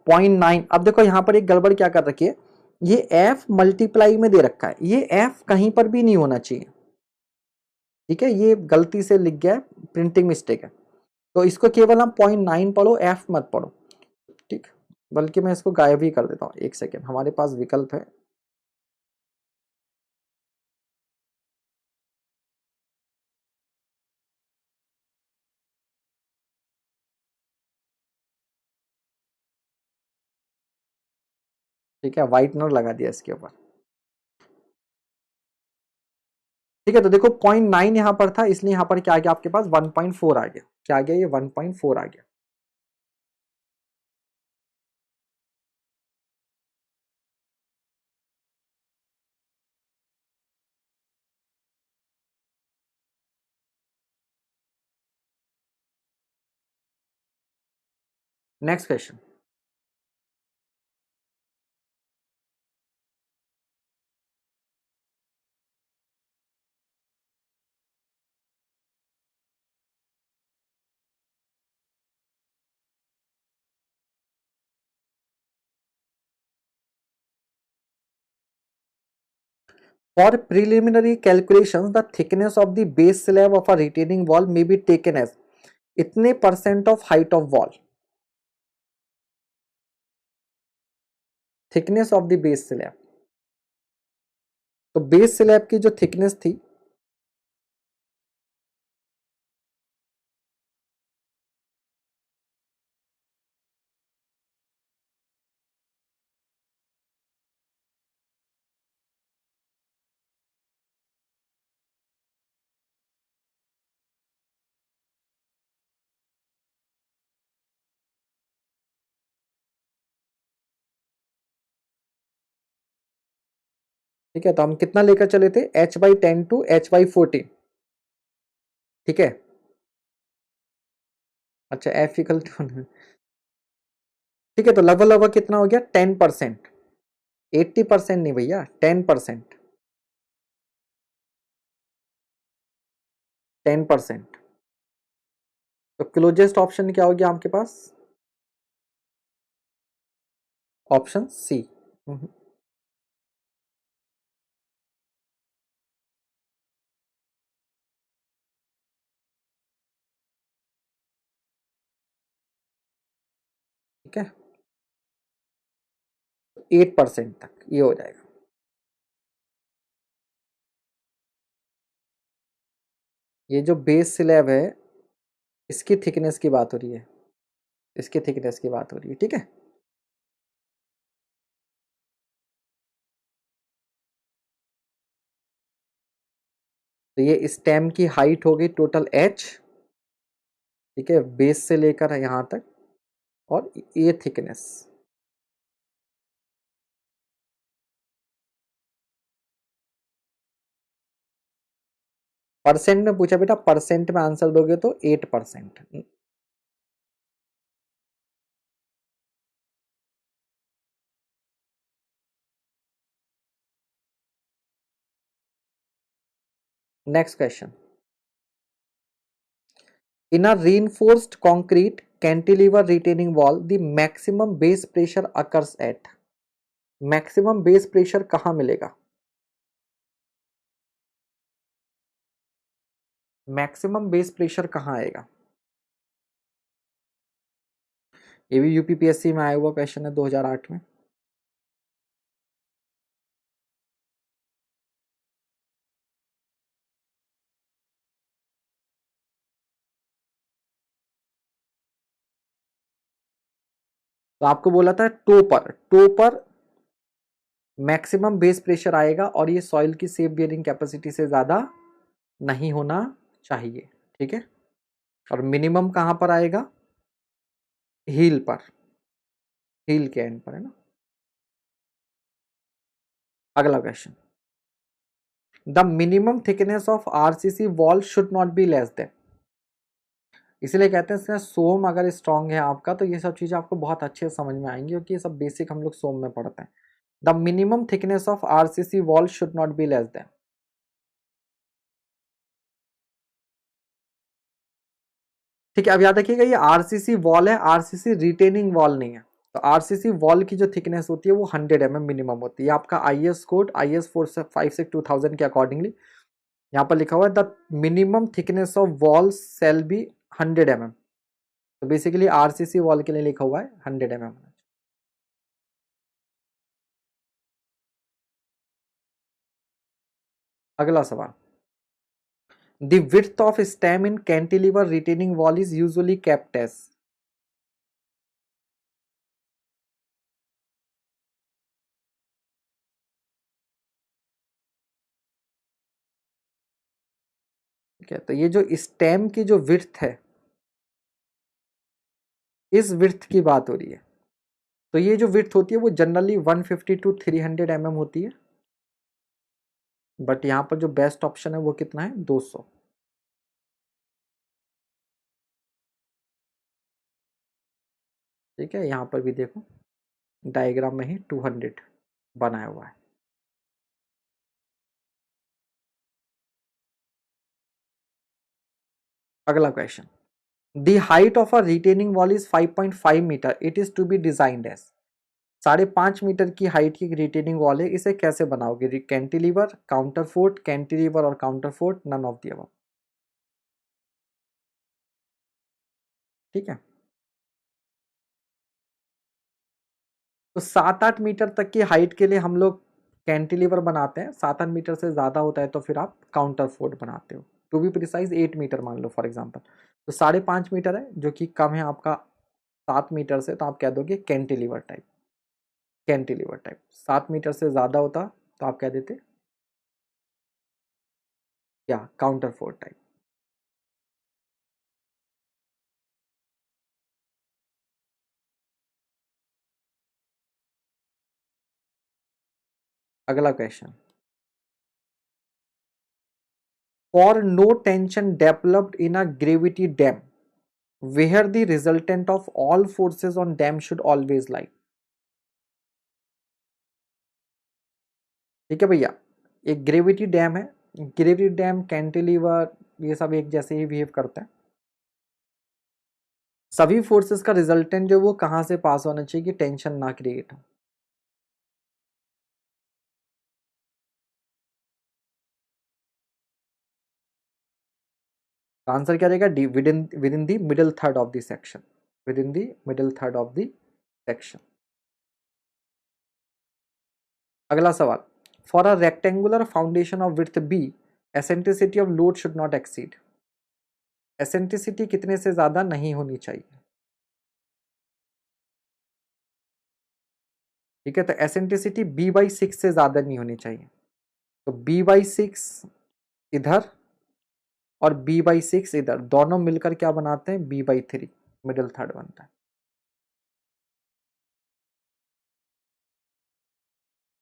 0.9। अब देखो यहाँ पर एक गड़बड़ क्या कर रखी है, ये एफ मल्टीप्लाई में दे रखा है, ये एफ कहीं पर भी नहीं होना चाहिए, ठीक है, ये गलती से लिख गया है, प्रिंटिंग मिस्टेक है। तो इसको केवल हम 0.9 पढ़ो, एफ मत पढ़ो, ठीक। बल्कि मैं इसको गायब ही कर देता हूँ, एक सेकेंड, हमारे पास विकल्प है। ठीक है, वाइटनर लगा दिया इसके ऊपर। ठीक है, तो देखो 0.9 यहाँ पर था, इसलिए यहाँ पर क्या आ गया आपके पास 1.4 आ गया, क्या आ गया, ये 1.4 आ गया। Next question, for preliminary calculations the thickness of the base slab of a retaining wall may be taken as इतने percent of height of wall, thickness of the base slab. तो बेस स्लैब की जो thickness थी, ठीक है, तो हम कितना लेकर चले थे, h/10 टू h/14, ठीक है। अच्छा, एफ इक्वल टू, ठीक है, तो लगभग लगभग कितना हो गया, 10%, 80% नहीं भैया, 10%, 10%। तो क्लोजेस्ट ऑप्शन क्या हो गया आपके पास, ऑप्शन सी। ठीक है, 8% तक ये हो जाएगा। ये जो बेस स्लैब है, इसकी थिकनेस की बात हो रही है, इसकी थिकनेस की बात हो रही है, ठीक है। तो ये स्टेम की हाइट हो गई टोटल h, ठीक है, बेस से लेकर यहाँ तक, और ये थिकनेस। परसेंट में पूछा बेटा, परसेंट में आंसर दोगे तो 8%। Next question, in a reinforced concrete cantilever retaining wall the maximum base pressure occurs at, maximum base pressure कहां मिलेगा, मैक्सिमम बेस प्रेशर कहां आएगा। ये भी यूपीपीएससी में आया हुआ क्वेश्चन है 2008 में। तो आपको बोला था टो पर मैक्सिमम बेस प्रेशर आएगा, और ये सॉइल की सेफ बियरिंग कैपेसिटी से ज्यादा नहीं होना चाहिए, ठीक है। और मिनिमम कहां पर आएगा, हील पर, हील के एंड पर, है ना। अगला question, the minimum thickness of RCC wall should not be less then, इसलिए कहते हैं सोम अगर स्ट्रांग है आपका, तो ये सब चीजें आपको बहुत अच्छे से समझ में आएंगी, क्योंकि ये सब बेसिक हम लोग सोम में पढ़ते हैं। The minimum thickness of RCC wall should not be less then, ठीक है। अब याद रखिएगा, ये आरसीसी वॉल है, आरसीसी रिटेनिंग वॉल नहीं है, तो आरसीसी वॉल की जो थिकनेस होती है वो 100 mm मिनिमम होती है। आपका IS कोड IS 456-2000 के अकॉर्डिंगली यहाँ पर लिखा हुआ है the minimum thickness of wall shall be 100 mm। तो बेसिकली आरसीसी वॉल के लिए लिखा हुआ है 100 mm। अगला सवाल, the width of stem in cantilever retaining wall is usually kept as. ठीक है, तो ये जो स्टेम की जो विड्थ है, इस विड्थ की बात हो रही है। तो ये जो विड्थ होती है वो जनरली 150 to 300 mm होती है, बट यहाँ पर जो बेस्ट ऑप्शन है वो कितना है, 200। ठीक है, यहाँ पर भी देखो डायग्राम में ही 200 बनाया हुआ है। अगला question, the height of a retaining wall is 5.5 metre, it is to be designed as. 5.5 metre की हाइट की रिटेनिंग वॉल है, इसे कैसे बनाओगे, कैंटिलीवर, काउंटर फोर्ट, कैंटिलीवर और counterfort, none of the above. ठीक है, तो 7-8 मीटर तक की हाइट के लिए हम लोग कैंटिलीवर बनाते हैं, 7-8 मीटर से ज़्यादा होता है तो फिर आप काउंटर फोर्ट बनाते हो। टू बी प्रिसाइज 8 मीटर मान लो फॉर एग्जांपल, तो 5.5 मीटर है जो कि कम है आपका 7 मीटर से, तो आप कह दोगे cantilever type. Cantilever type 7 metre से ज़्यादा होता तो आप कह देते क्या, काउंटर फोर्ट टाइप। अगला question, for no tension developed in a gravity dam where the resultant of all forces on dam should always lie। ठीक है भैया, एक ग्रेविटी डैम है, ग्रेविटी डैम कैंटिलीवर ये सब एक जैसे ही बिहेव करते हैं। सभी फोर्सेस का रिजल्टेंट जो वो कहां से पास होना चाहिए कि टेंशन ना क्रिएट हो। आंसर क्या रहेगा, within the middle third of the section, within the middle third of the section. अगला सवाल, for a rectangular foundation of width B eccentricity of load should not exceed. Eccentricity कितने से ज्यादा नहीं होनी चाहिए। ठीक है, तो एसेंट्रिसिटी B/6 से ज्यादा नहीं होनी चाहिए। तो B/6 इधर और B/6 इधर, दोनों मिलकर क्या बनाते हैं, B/3 मिडिल थर्ड बनता है।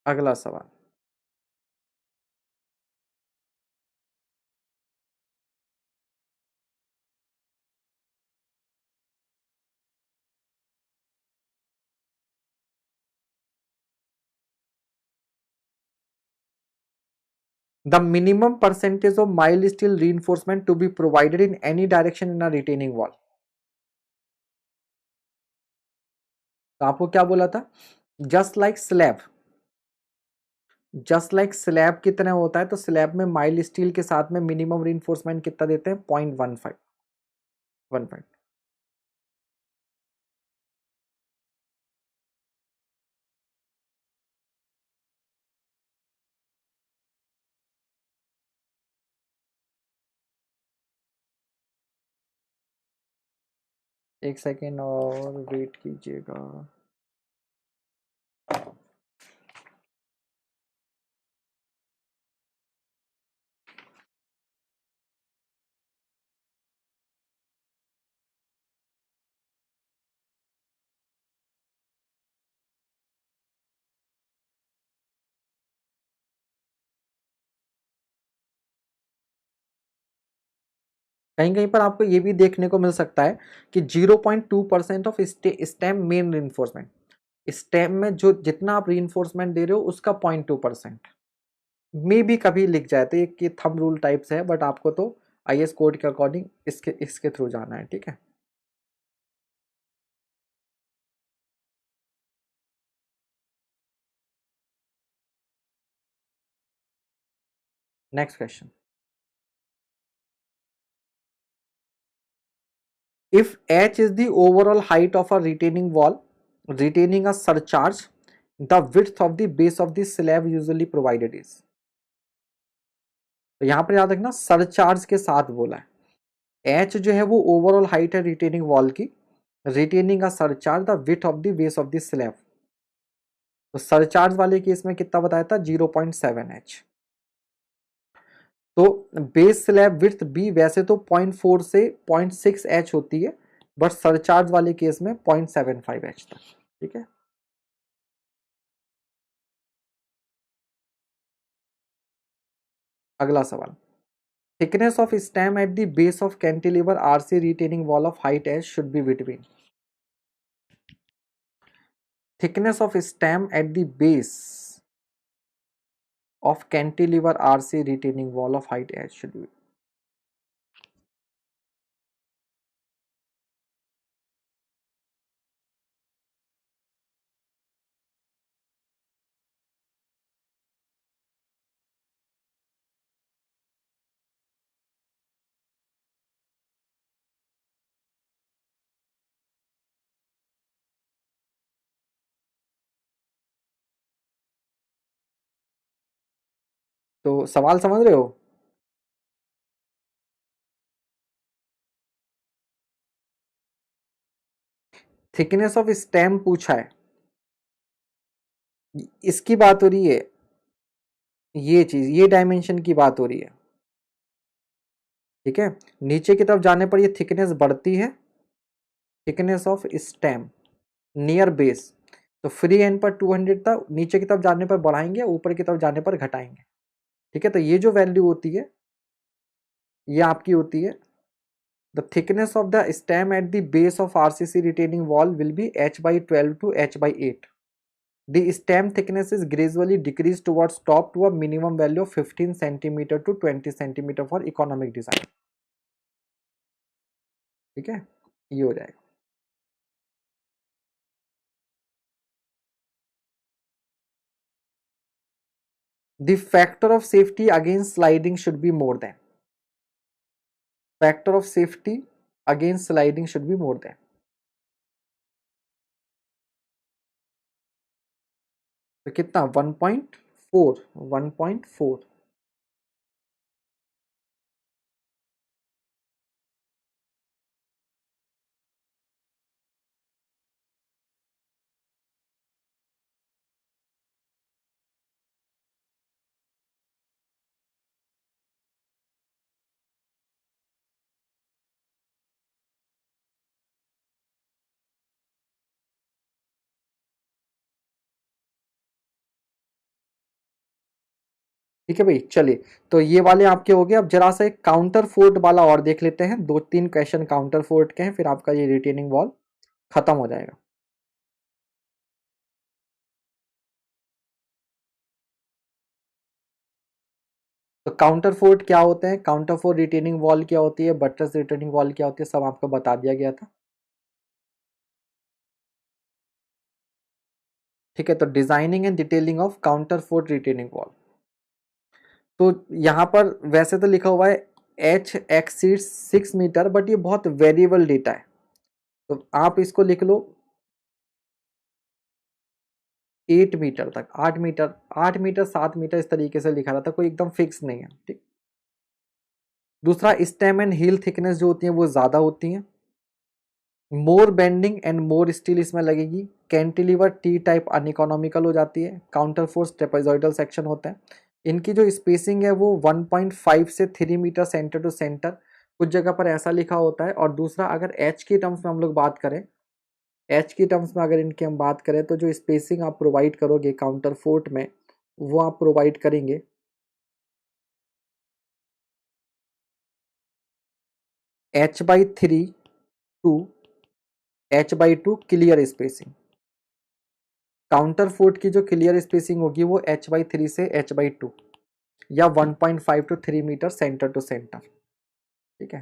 अगला सवाल, the minimum percentage of mild steel reinforcement to be provided in any direction in a retaining wall. तो आपको क्या बोला था, just like slab, just like slab कितना होता है, तो स्लैब में माइल्ड स्टील के साथ में मिनिमम रीइंफोर्समेंट कितना देते हैं, 0.15 1 एक सेकेंड और वेट कीजिएगा। कहीं कहीं पर आपको ये भी देखने को मिल सकता है कि 0.2% of stem main reinforcement, stem में जो जितना आप रीइंफोर्समेंट दे रहे हो उसका 0.2% में भी कभी लिख जाए, तो ये थंब रूल टाइप से है, बट आपको तो IS कोड के अकॉर्डिंग इसके इसके थ्रू जाना है। ठीक है, next question, if h is the overall height of a retaining wall retaining a surcharge, the width of the base of the slab usually provided is। तो यहां पर याद रखना सरचार्ज के साथ बोला है, h जो है वो ओवरऑल हाइट है रिटेनिंग वॉल की, retaining a surcharge the width of the base of the slab. तो सरचार्ज वाले केस में कितना बताया था, 0.7 h। तो बेस स्लैब विड्थ बी वैसे तो 0.4 से 0.6 h होती है, बट सरचार्ज वाले केस में 0.75 h तक। ठीक है, अगला सवाल, thickness of stem at the base of cantilever RC retaining wall of height H should be between. Thickness of stem at the base of cantilever RC retaining wall of height h should be। तो सवाल समझ रहे हो, thickness of stem पूछा है, इसकी बात हो रही है, ये चीज ये डायमेंशन की बात हो रही है। ठीक है, नीचे की तरफ जाने पर ये थिकनेस बढ़ती है, thickness of stem near base, तो फ्री एंड पर 200 था, नीचे की तरफ जाने पर बढ़ाएंगे, ऊपर की तरफ जाने पर घटाएंगे। ठीक है, तो ये जो वैल्यू होती है ये आपकी होती है, the thickness of the stem at the base of RCC retaining wall will be h by 12 to h by 8। The stem thickness is gradually decreased towards top to a minimum value of 15 centimeter to 20 centimeter for economic design। ठीक है, ये हो जाएगा। The factor of safety against sliding should be more than, factor of safety against sliding should be more than, तो कितना 1.4, 1.4। ठीक है भाई, चलिए तो ये वाले आपके हो गए। अब जरा सा एक काउंटर फोर्ट वाला और देख लेते हैं, 2-3 क्वेश्चन काउंटर फोर्ट के हैं, फिर आपका ये रिटेनिंग वॉल खत्म हो जाएगा। तो काउंटर फोर्ट क्या होते हैं, काउंटर फोर्ट रिटेनिंग वॉल क्या होती है, बटरस रिटेनिंग वॉल क्या होती है, सब आपको बता दिया गया था। ठीक है, तो designing and detailing of counter fort retaining wall. तो यहाँ पर वैसे तो लिखा हुआ है एच एक्सीड 6 मीटर, बट ये बहुत वेरिएबल डेटा है, तो आप इसको लिख लो 8 मीटर तक, 8 मीटर, 8 मीटर 7 मीटर इस तरीके से लिखा रहता है, कोई एकदम फिक्स नहीं है। ठीक, दूसरा स्टेम एंड हील थिकनेस जो होती है वो ज्यादा होती है, मोर बेंडिंग एंड मोर स्टील इसमें लगेगी, कैंटिलीवर टी टाइप अनइकोनॉमिकल हो जाती है, काउंटर फोर्स ट्रेपेजॉइडल सेक्शन होता है। इनकी जो स्पेसिंग है वो 1.5 से 3 मीटर सेंटर टू सेंटर, कुछ जगह पर ऐसा लिखा होता है। और दूसरा, अगर एच की टर्म्स में हम लोग बात करें, एच की टर्म्स में अगर इनकी हम बात करें, तो जो स्पेसिंग आप प्रोवाइड करोगे काउंटर फोर्ट में, वो आप प्रोवाइड करेंगे h/3 to h/2 clear spacing. Counterfort की जो क्लियर स्पेसिंग होगी वो h/3 से h/2 या 1.5 to 3 metre centre to centre. ठीक है,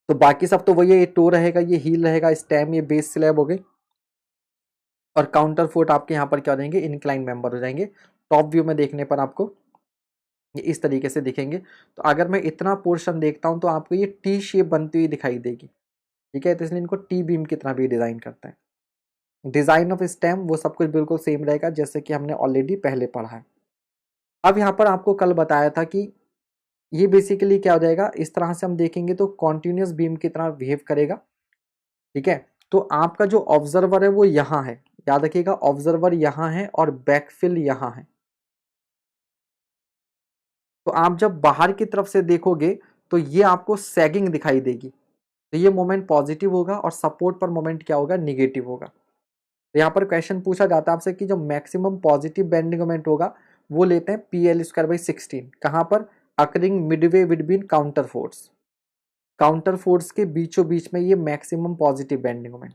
तो बाकी सब तो वही है, ये टो रहेगा, ये हील रहेगा, स्टेम, ये बेस स्लैब हो गई। और काउंटर फोर्स आपके यहाँ पर क्या हो जाएंगे, इंक्लाइन मेंबर हो जाएंगे। टॉप व्यू में देखने पर आपको ये इस तरीके से दिखेंगे। तो अगर मैं इतना पोर्शन देखता हूँ तो आपको ये टी शेप बनती हुई दिखाई देगी, ठीक है। तो इसलिए इनको टी बीम की तरह भी डिजाइन करते हैं। डिजाइन ऑफ स्टेम वो सब कुछ बिल्कुल सेम रहेगा जैसे कि हमने ऑलरेडी पहले पढ़ा है। अब यहाँ पर आपको कल बताया था कि ये बेसिकली क्या हो जाएगा, इस तरह से हम देखेंगे तो कॉन्टिन्यूस बीम की तरह बिहेव करेगा, ठीक है। तो आपका जो ऑब्जर्वर है वो यहाँ है, याद रखिएगा ऑब्जर्वर यहाँ है और बैकफिल यहाँ है। तो आप जब बाहर की तरफ से देखोगे तो ये आपको सैगिंग दिखाई देगी, तो ये मोमेंट पॉजिटिव होगा और सपोर्ट पर मोमेंट क्या होगा, निगेटिव होगा। तो यहाँ पर क्वेश्चन पूछा जाता है आपसे कि जो मैक्सिमम पॉजिटिव बेंडिंग मोमेंट होगा वो लेते हैं PL²/16, कहाँ पर, occurring Midway between counter force, counter force के बीचों बीच में ये मैक्सिमम पॉजिटिव बेंडिंग मोमेंट।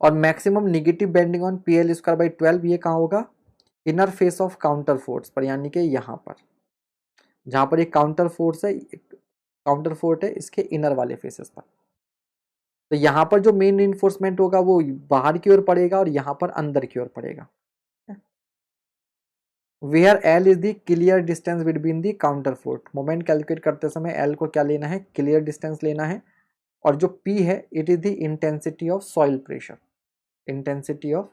और maximum negative bending on PL²/12 ये कहाँ होगा, inner face of counter force पर, यानी कि यहाँ पर जहाँ पर एक काउंटर फोर्स है, काउंटर फोर्स है इसके इनर वाले फेसेस पर। तो यहाँ पर जो मेन इन्फोर्समेंट होगा वो बाहर की ओर पड़ेगा और यहाँ पर अंदर की ओर पड़ेगा। Where L is the clear distance between the counterforts, moment calculate करते समय L को क्या लेना है, क्लियर डिस्टेंस लेना है। और जो P है it is the intensity of soil pressure, intensity of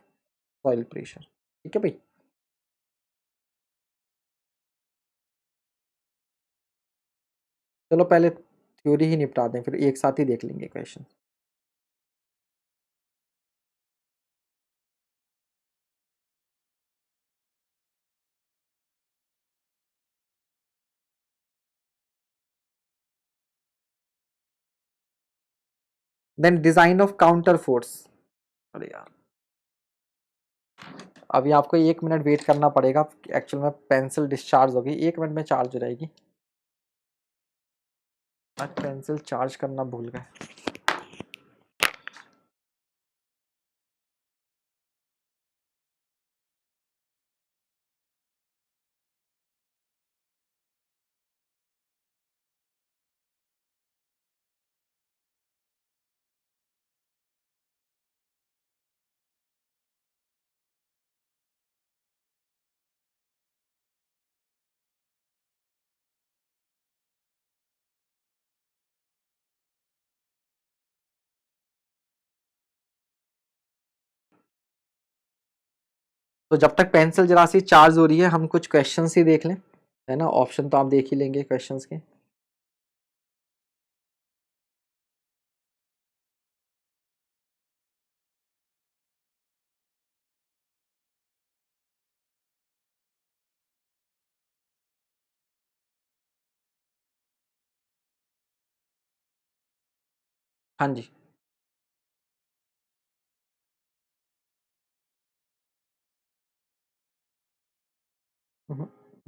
soil pressure, ठीक है भाई। चलो पहले थ्योरी ही निपटा दें फिर एक साथ ही देख लेंगे question. Then design of counterforts. अरे यार अभी आपको 1 मिनट वेट करना पड़ेगा, एक्चुअल में पेंसिल डिस्चार्ज होगी, 1 मिनट में चार्ज हो जाएगी। आज पेंसिल चार्ज करना भूल गए। तो जब तक पेंसिल जरा सी चार्ज हो रही है हम कुछ क्वेश्चंस ही देख लें, है ना। ऑप्शन तो आप देख ही लेंगे क्वेश्चंस के। हाँ जी।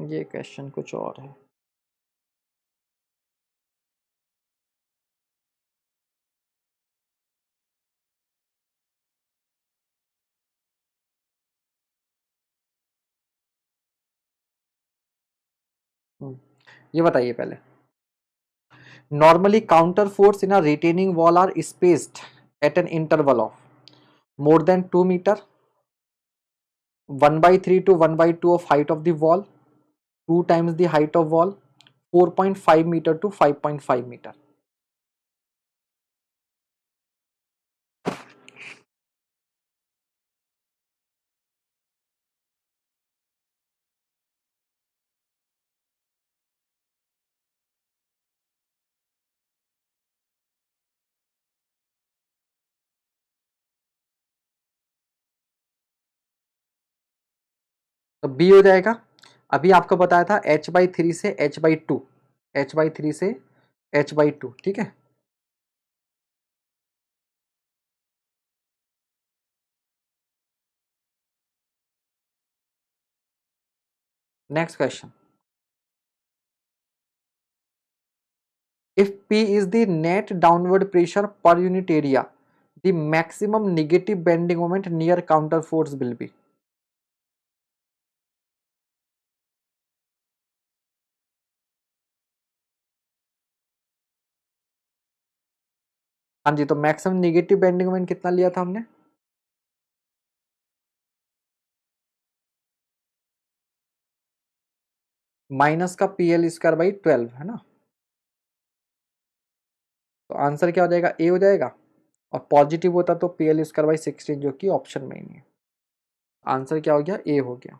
ये क्वेश्चन कुछ और है। ये बताइए पहले, normally counterforts in a retaining wall are spaced at an interval of more than 2 meter, 1/3 to 1/2 of height of the wall, 2 times the height of wall, 4.5 meter to 5.5 meter। तो B हो जाएगा। अभी आपको बताया था h/3 से h/2, h/3 से h/2, ठीक है। Next question, if P is the net downward pressure per unit area, the maximum negative bending moment near counter force will be। हाँ जी, तो मैक्सिमम नेगेटिव बेंडिंग मोमेंट कितना लिया था हमने, माइनस का PL²/12 है ना, तो आंसर क्या हो जाएगा, ए हो जाएगा। और पॉजिटिव होता तो PL²/16, जो कि ऑप्शन में ही नहीं है। आंसर क्या हो गया, ए हो गया।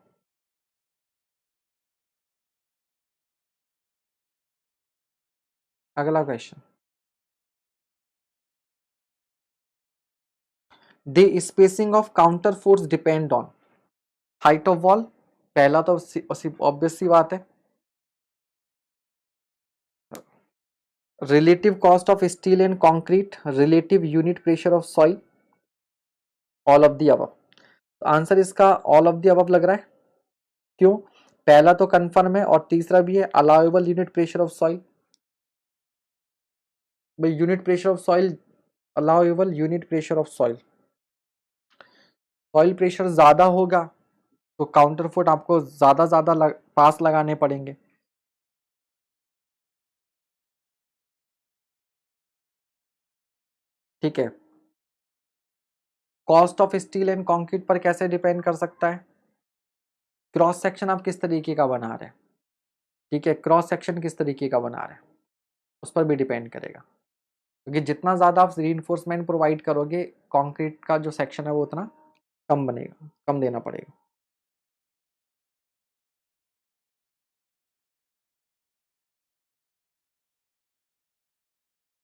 अगला question, the spacing of counter force depend on height of wall. पहला तो ऑब्वियस सी बात है, relative cost of steel and concrete, relative unit pressure of soil, all of the above. तो आंसर इसका ऑल ऑफ दी अबव लग रहा है। क्यों, पहला तो कंफर्म है और तीसरा भी है, allowable unit pressure of soil. भाई unit pressure of soil, allowable unit pressure of soil, soil pressure ज्यादा होगा तो काउंटर फुट आपको ज्यादा पास लगाने पड़ेंगे। ठीक है, cost of steel and concrete पर कैसे डिपेंड कर सकता है, क्रॉस सेक्शन आप किस तरीके का बना रहे हैं। ठीक है, क्रॉस सेक्शन किस तरीके का बना रहे हैं उस पर भी डिपेंड करेगा, क्योंकि जितना ज्यादा आप रीइंफोर्समेंट प्रोवाइड करोगे कंक्रीट का जो सेक्शन है वो उतना कम बनेगा, कम देना पड़ेगा।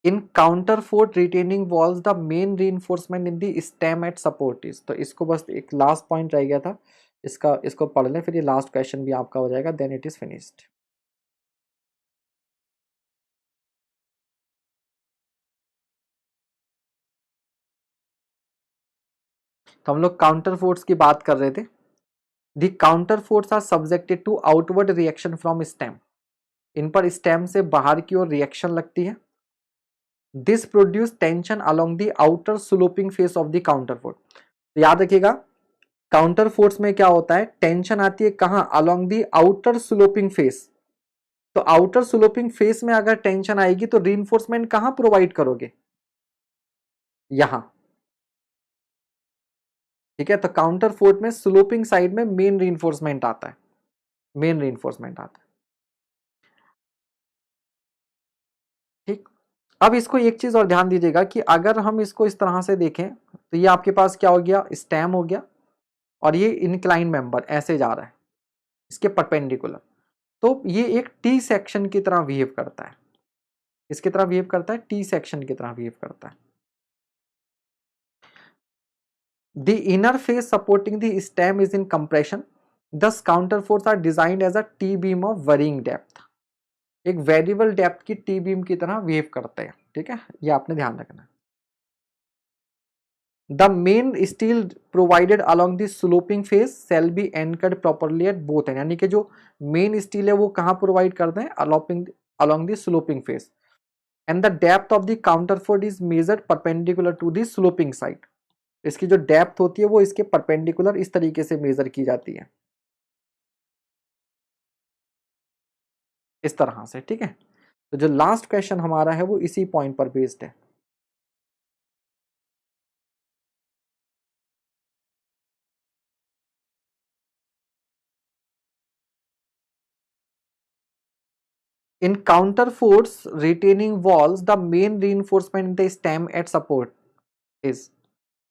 In counter fort retaining walls the main reinforcement in the stem eight support is. तो इसको बस एक लास्ट पॉइंट रह गया था, इसको पढ़ लें, फिर ये लास्ट क्वेश्चन भी आपका हो जाएगा, देन इट इज फिनिश्ड। तो हम लोग काउंटर फोर्स की बात कर रहे थे। The counterfort are subjected to outward reaction from stem. इन पर स्टेम से बाहर की ओर रिएक्शन लगती है। This produce tension along the outer sloping face of the counterfort. तो याद रखिएगा, काउंटर फोर्स में क्या होता है, टेंशन आती है कहां, along the outer sloping face. तो आउटर स्लोपिंग फेस में अगर टेंशन आएगी तो रीइंफोर्समेंट कहां प्रोवाइड करोगे, यहां। ठीक है, तो काउंटर फोर्स में स्लोपिंग साइड में मेन रीइंफोर्समेंट आता है, मेन रीइंफोर्समेंट आता है। ठीक, अब इसको एक चीज और ध्यान दीजिएगा कि अगर हम इसको इस तरह से देखें तो ये आपके पास क्या हो गया, स्टेम हो गया, और ये इंक्लाइन मेंबर ऐसे जा रहा है इसके परपेंडिकुलर। तो ये एक टी सेक्शन की तरह बिहेव करता है, इसकी तरह बिहेव करता है, टी सेक्शन की तरह बिहेव करता है। The inner face supporting the stem is in compression. Thus counter force are designed as a T-beam of varying depth. एक वेरिएबल डेप्थ की टी बीम की तरह वेव करते हैं। ठीक है, ये आपने ध्यान रखना है। The main steel provided along the sloping face shall be anchored properly at both and, यानी कि जो मेन स्टील है वो कहाँ प्रोवाइड करते हैं, along the sloping face. And the depth of the counterfort is measured perpendicular to the sloping side. इसकी जो डेप्थ होती है वो इसके परपेंडिकुलर इस तरीके से मेजर की जाती है, इस तरह से। ठीक है, तो जो लास्ट क्वेश्चन हमारा है वो इसी पॉइंट पर बेस्ड है। In counter force retaining walls, the main reinforcement in the stem at support is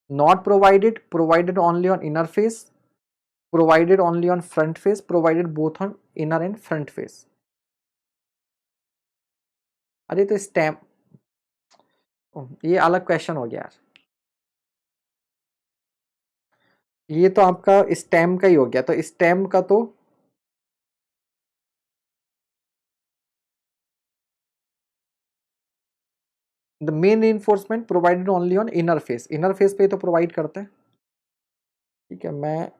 not provided, provided only on inner face, provided only on front face, provided both on inner and front face। अरे तो stem, ये अलग question हो गया यार, ये तो आपका स्टेम का ही हो गया। तो स्टेम का तो the main reinforcement provided only on inner face, inner face पे तो प्रोवाइड करते हैं। ठीक है, मैं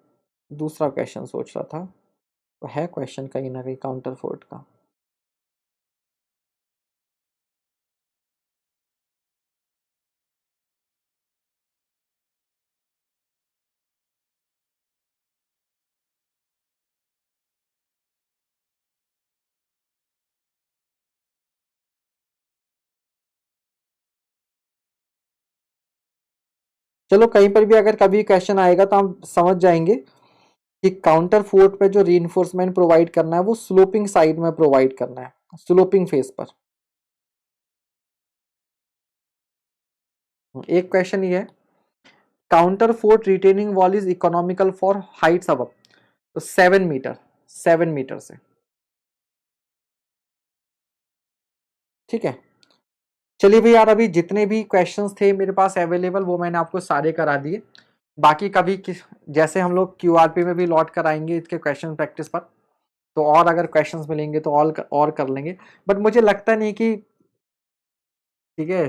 दूसरा क्वेश्चन सोच रहा था, तो है क्वेश्चन कहीं ना कहीं काउंटर फोर्ट का। चलो कहीं पर भी अगर कभी क्वेश्चन आएगा तो हम समझ जाएंगे कि काउंटर फोर्ट पे जो रीइंफोर्समेंट प्रोवाइड करना है वो स्लोपिंग साइड में प्रोवाइड करना है, स्लोपिंग फेस पर। एक क्वेश्चन ये है, counter fort retaining wall is economical for Heights अब, तो 7 मीटर, 7 मीटर से, ठीक है। चलिए भाई यार, अभी जितने भी क्वेश्चंस थे मेरे पास अवेलेबल वो मैंने आपको सारे करा दिए। बाकी कभी जैसे हम लोग क्यूआरपी में भी लॉट कराएंगे इसके क्वेश्चन प्रैक्टिस पर, तो और अगर क्वेश्चंस मिलेंगे तो और कर लेंगे। बट मुझे लगता नहीं कि, ठीक है,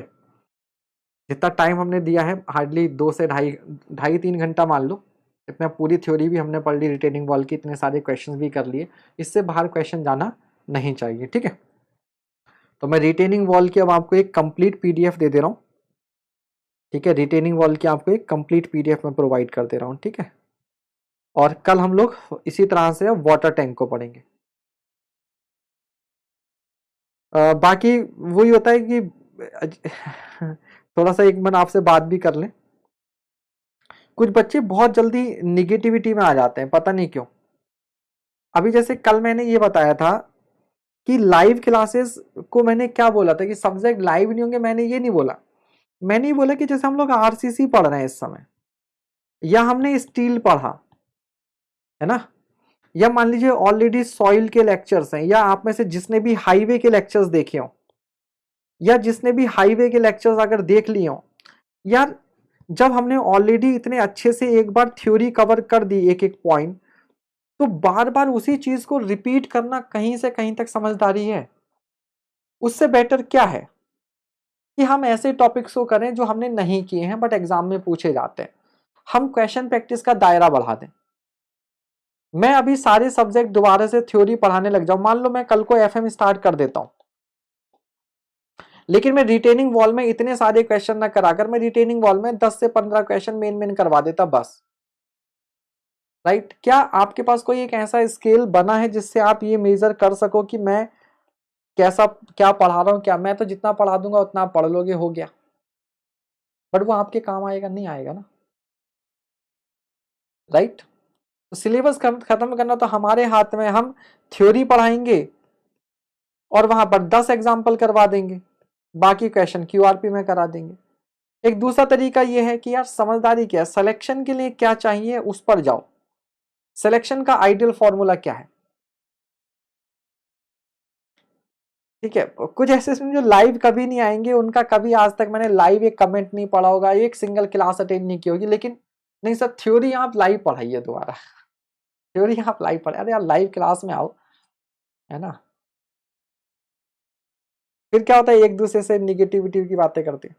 जितना टाइम हमने दिया है हार्डली 2 से ढाई 3 घंटा मान लो, इतना पूरी थ्योरी भी हमने पढ़ ली रिटेनिंग वॉल की, इतने सारे क्वेश्चंस भी कर लिए, इससे बाहर क्वेश्चन जाना नहीं चाहिए, ठीक है। तो मैं रिटेनिंग वॉल की अब आपको एक कंप्लीट पीडीएफ दे दे रहा हूँ, ठीक है। रिटेनिंग वॉल की आपको एक कंप्लीट पीडीएफ में प्रोवाइड कर दे रहा हूँ, ठीक है। और कल हम लोग इसी तरह से वाटर टैंक को पढ़ेंगे। बाकी वही होता है कि थोड़ा सा एक मन आपसे बात भी कर लें, कुछ बच्चे बहुत जल्दी निगेटिविटी में आ जाते हैं, पता नहीं क्यों। अभी जैसे कल मैंने ये बताया था कि लाइव क्लासेस को मैंने क्या बोला था कि सब्जेक्ट लाइव नहीं होंगे, मैंने ये नहीं बोला। मैंने ये बोला कि जैसे हम लोग आरसीसी पढ़ रहे हैं इस समय, या हमने स्टील पढ़ा है ना, या मान लीजिए ऑलरेडी सॉइल के लेक्चर्स हैं, या आप में से जिसने भी हाईवे के लेक्चर्स देखे हो, या जिसने भी हाईवे के लेक्चर्स अगर देख लिए हो, यार जब हमने ऑलरेडी इतने अच्छे से एक बार थ्योरी कवर कर दी एक एक पॉइंट, तो बार बार उसी चीज को रिपीट करना कहीं से कहीं तक समझदारी है? उससे बेटर क्या है कि हम ऐसे टॉपिक्स को करें जो हमने नहीं किए हैं बट एग्जाम में पूछे जाते हैं, हम क्वेश्चन प्रैक्टिस का दायरा बढ़ा दें। मैं अभी सारे सब्जेक्ट दोबारा से थ्योरी पढ़ाने लग जाऊं, मान लो मैं कल को एफएम स्टार्ट कर देता हूं, लेकिन मैं रिटेनिंग वॉल में इतने सारे क्वेश्चन ना कराकर मैं रिटेनिंग वॉल में 10 से 15 क्वेश्चन मेन मेन करवा देता बस, राइट। क्या आपके पास कोई एक ऐसा स्केल बना है जिससे आप ये मेजर कर सको कि मैं कैसा क्या पढ़ा रहा हूं? क्या मैं तो जितना पढ़ा दूंगा उतना आप पढ़ लोगे, हो गया, बट वो आपके काम आएगा नहीं आएगा ना, राइट। तो सिलेबस खत्म करना तो हमारे हाथ में, हम थ्योरी पढ़ाएंगे और वहां पर 10 एग्जाम्पल करवा देंगे, बाकी क्वेश्चन क्यूआरपी में करा देंगे। एक दूसरा तरीका यह है कि यार समझदारी क्या है, सिलेक्शन के लिए क्या चाहिए उस पर जाओ, सिलेक्शन का आइडियल फॉर्मूला क्या है, ठीक है। कुछ ऐसे जो लाइव कभी नहीं आएंगे, उनका कभी आज तक मैंने लाइव एक कमेंट नहीं पढ़ा होगा, एक सिंगल क्लास अटेंड नहीं की होगी, लेकिन नहीं सर थ्योरी आप लाइव पढ़ाइए दोबारा, थ्योरी आप लाइव पढ़ाए, अरे यार लाइव क्लास में आओ, है ना। फिर क्या होता है, एक दूसरे से निगेटिविटी की बातें करते हैं।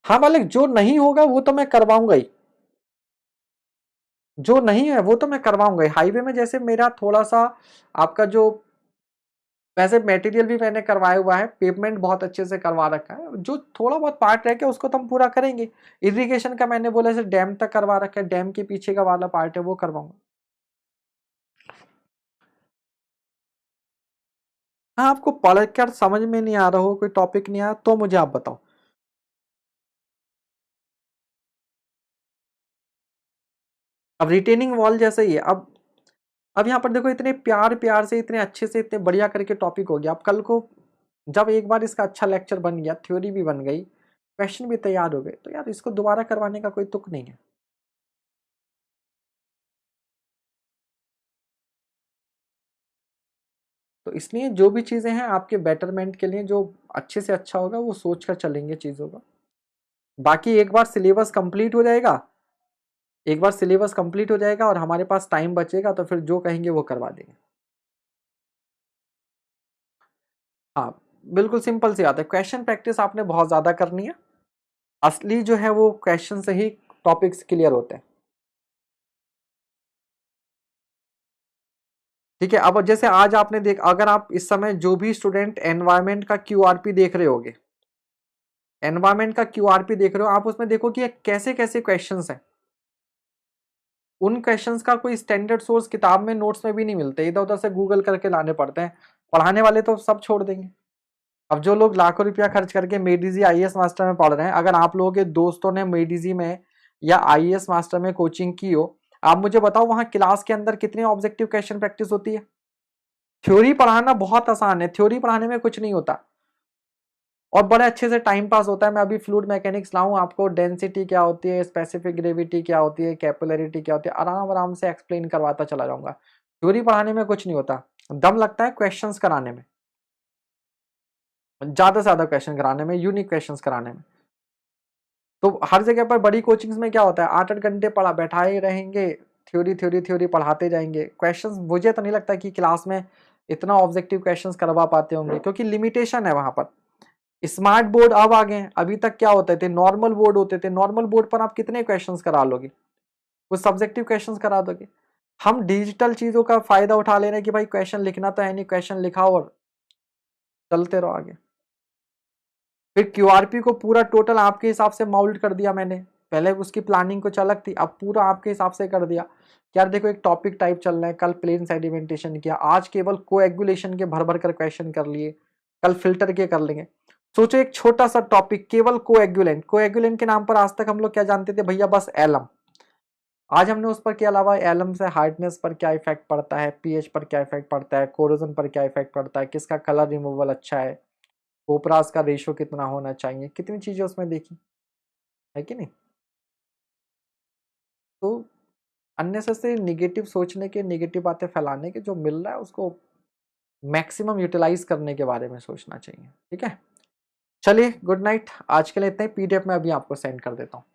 हाँ मालिक, जो नहीं होगा वो तो मैं करवाऊंगा ही, जो नहीं है वो तो मैं करवाऊंगा ही। हाईवे में जैसे मेरा थोड़ा सा आपका जो, वैसे मटेरियल भी मैंने करवाया हुआ है, पेमेंट बहुत अच्छे से करवा रखा है, जो थोड़ा बहुत पार्ट रह गया उसको तो हम पूरा करेंगे। इरिगेशन का मैंने बोला जैसे डैम तक करवा रखा है, डैम के पीछे का वाला पार्ट है वो करवाऊंगा। हाँ, आपको पढ़कर समझ में नहीं आ रहा हो, कोई टॉपिक नहीं आया तो मुझे आप बताओ। अब रिटेनिंग वॉल जैसे ही है, अब यहाँ पर देखो इतने प्यार प्यार से इतने अच्छे से इतने बढ़िया करके टॉपिक हो गया। अब कल को जब एक बार इसका अच्छा लेक्चर बन गया, थ्योरी भी बन गई, क्वेश्चन भी तैयार हो गए, तो यार इसको दोबारा करवाने का कोई तुक नहीं है। तो इसलिए जो भी चीजें हैं आपके बेटरमेंट के लिए, जो अच्छे से अच्छा होगा वो सोच कर चलेंगे चीजों का। बाकी एक बार सिलेबस कंप्लीट हो जाएगा, एक बार सिलेबस कंप्लीट हो जाएगा और हमारे पास टाइम बचेगा तो फिर जो कहेंगे वो करवा देंगे। हाँ, बिल्कुल सिंपल सी बात है, क्वेश्चन प्रैक्टिस आपने बहुत ज्यादा करनी है, असली जो है वो क्वेश्चन से ही टॉपिक्स क्लियर होते हैं, ठीक है। अब जैसे आज आपने देख, अगर आप इस समय जो भी स्टूडेंट एनवायरमेंट का क्यूआरपी देख रहे होगे, एनवायरमेंट का क्यूआरपी देख रहे हो आप, उसमें देखो कि कैसे कैसे क्वेश्चंस हैं। उन क्वेश्चंस का कोई स्टैंडर्ड सोर्स किताब में नोट्स में भी नहीं मिलते, इधर उधर से गूगल करके लाने पड़ते हैं। पढ़ाने वाले तो सब छोड़ देंगे। अब जो लोग लाखों रुपया खर्च करके मेडिजी आईएएस मास्टर में पढ़ रहे हैं, अगर आप लोगों के दोस्तों ने मेडिजी में या आईएएस मास्टर में कोचिंग की हो, आप मुझे बताओ वहां क्लास के अंदर कितने ऑब्जेक्टिव क्वेश्चन प्रैक्टिस होती है? थ्योरी पढ़ाना बहुत आसान है, थ्योरी पढ़ाने में कुछ नहीं होता और बड़े अच्छे से टाइम पास होता है। मैं अभी फ्लूइड मैकेनिक्स लाऊं आपको, डेंसिटी क्या होती है, स्पेसिफिक ग्रेविटी क्या होती है, कैपिलरिटी क्या होती है, आराम आराम से एक्सप्लेन करवाता चला जाऊंगा। थ्योरी पढ़ाने में कुछ नहीं होता, दम लगता है क्वेश्चंस कराने में, ज्यादा से ज्यादा क्वेश्चन कराने में, यूनिक क्वेश्चंस कराने में। तो हर जगह पर बड़ी कोचिंग्स में क्या होता है, 8-8 घंटे पढ़ा बैठाए रहेंगे, थ्योरी थ्योरी थ्योरी पढ़ाते जाएंगे। क्वेश्चंस मुझे तो नहीं लगता कि क्लास में इतना ऑब्जेक्टिव क्वेश्चंस करवा पाते होंगे, क्योंकि लिमिटेशन है वहां पर। स्मार्ट बोर्ड अब आ गए हैं, अभी तक क्या होते थे, नॉर्मल बोर्ड होते थे, नॉर्मल बोर्ड पर आप कितने क्वेश्चंस करा लोगे, कुछ सब्जेक्टिव क्वेश्चंस करा दोगे। हम डिजिटल चीजों का फायदा उठा ले रहे हैं कि भाई क्वेश्चन लिखना तो है नहीं, क्वेश्चन लिखाओ और चलते रहो आगे। फिर क्यूआरपी को पूरा टोटल आपके हिसाब से माउल्ट कर दिया मैंने, पहले उसकी प्लानिंग कुछ अलग थी, अब पूरा आपके हिसाब से कर दिया। यार देखो एक टॉपिक टाइप चल रहा है, कल प्लेन सेडिमेंटेशन किया, आज केवल कोएगुलेशन के भर भर कर क्वेश्चन कर लिए, कल फिल्टर के कर लेंगे। सोचो एक छोटा सा टॉपिक केवल कोएगुलेंट, कोएगुलेंट के नाम पर आज तक हम लोग क्या जानते थे भैया, बस एलम। आज हमने उस पर के अलावा एलम से हार्डनेस पर क्या इफेक्ट पड़ता है, पीएच पर क्या इफेक्ट पड़ता है, कोरोजन पर क्या इफेक्ट पड़ता है, किसका कलर रिमूवल अच्छा है, कोपरास का रेशो कितना होना चाहिए, कितनी चीजें उसमें देखी है कि नहीं। तो अननेसेसरी निगेटिव सोचने के, निगेटिव बातें फैलाने के, जो मिल रहा है उसको मैक्सिमम यूटिलाइज करने के बारे में सोचना चाहिए। ठीक है, चलिए गुड नाइट, आज के लिए इतना ही। पीडीएफ में अभी आपको सेंड कर देता हूँ।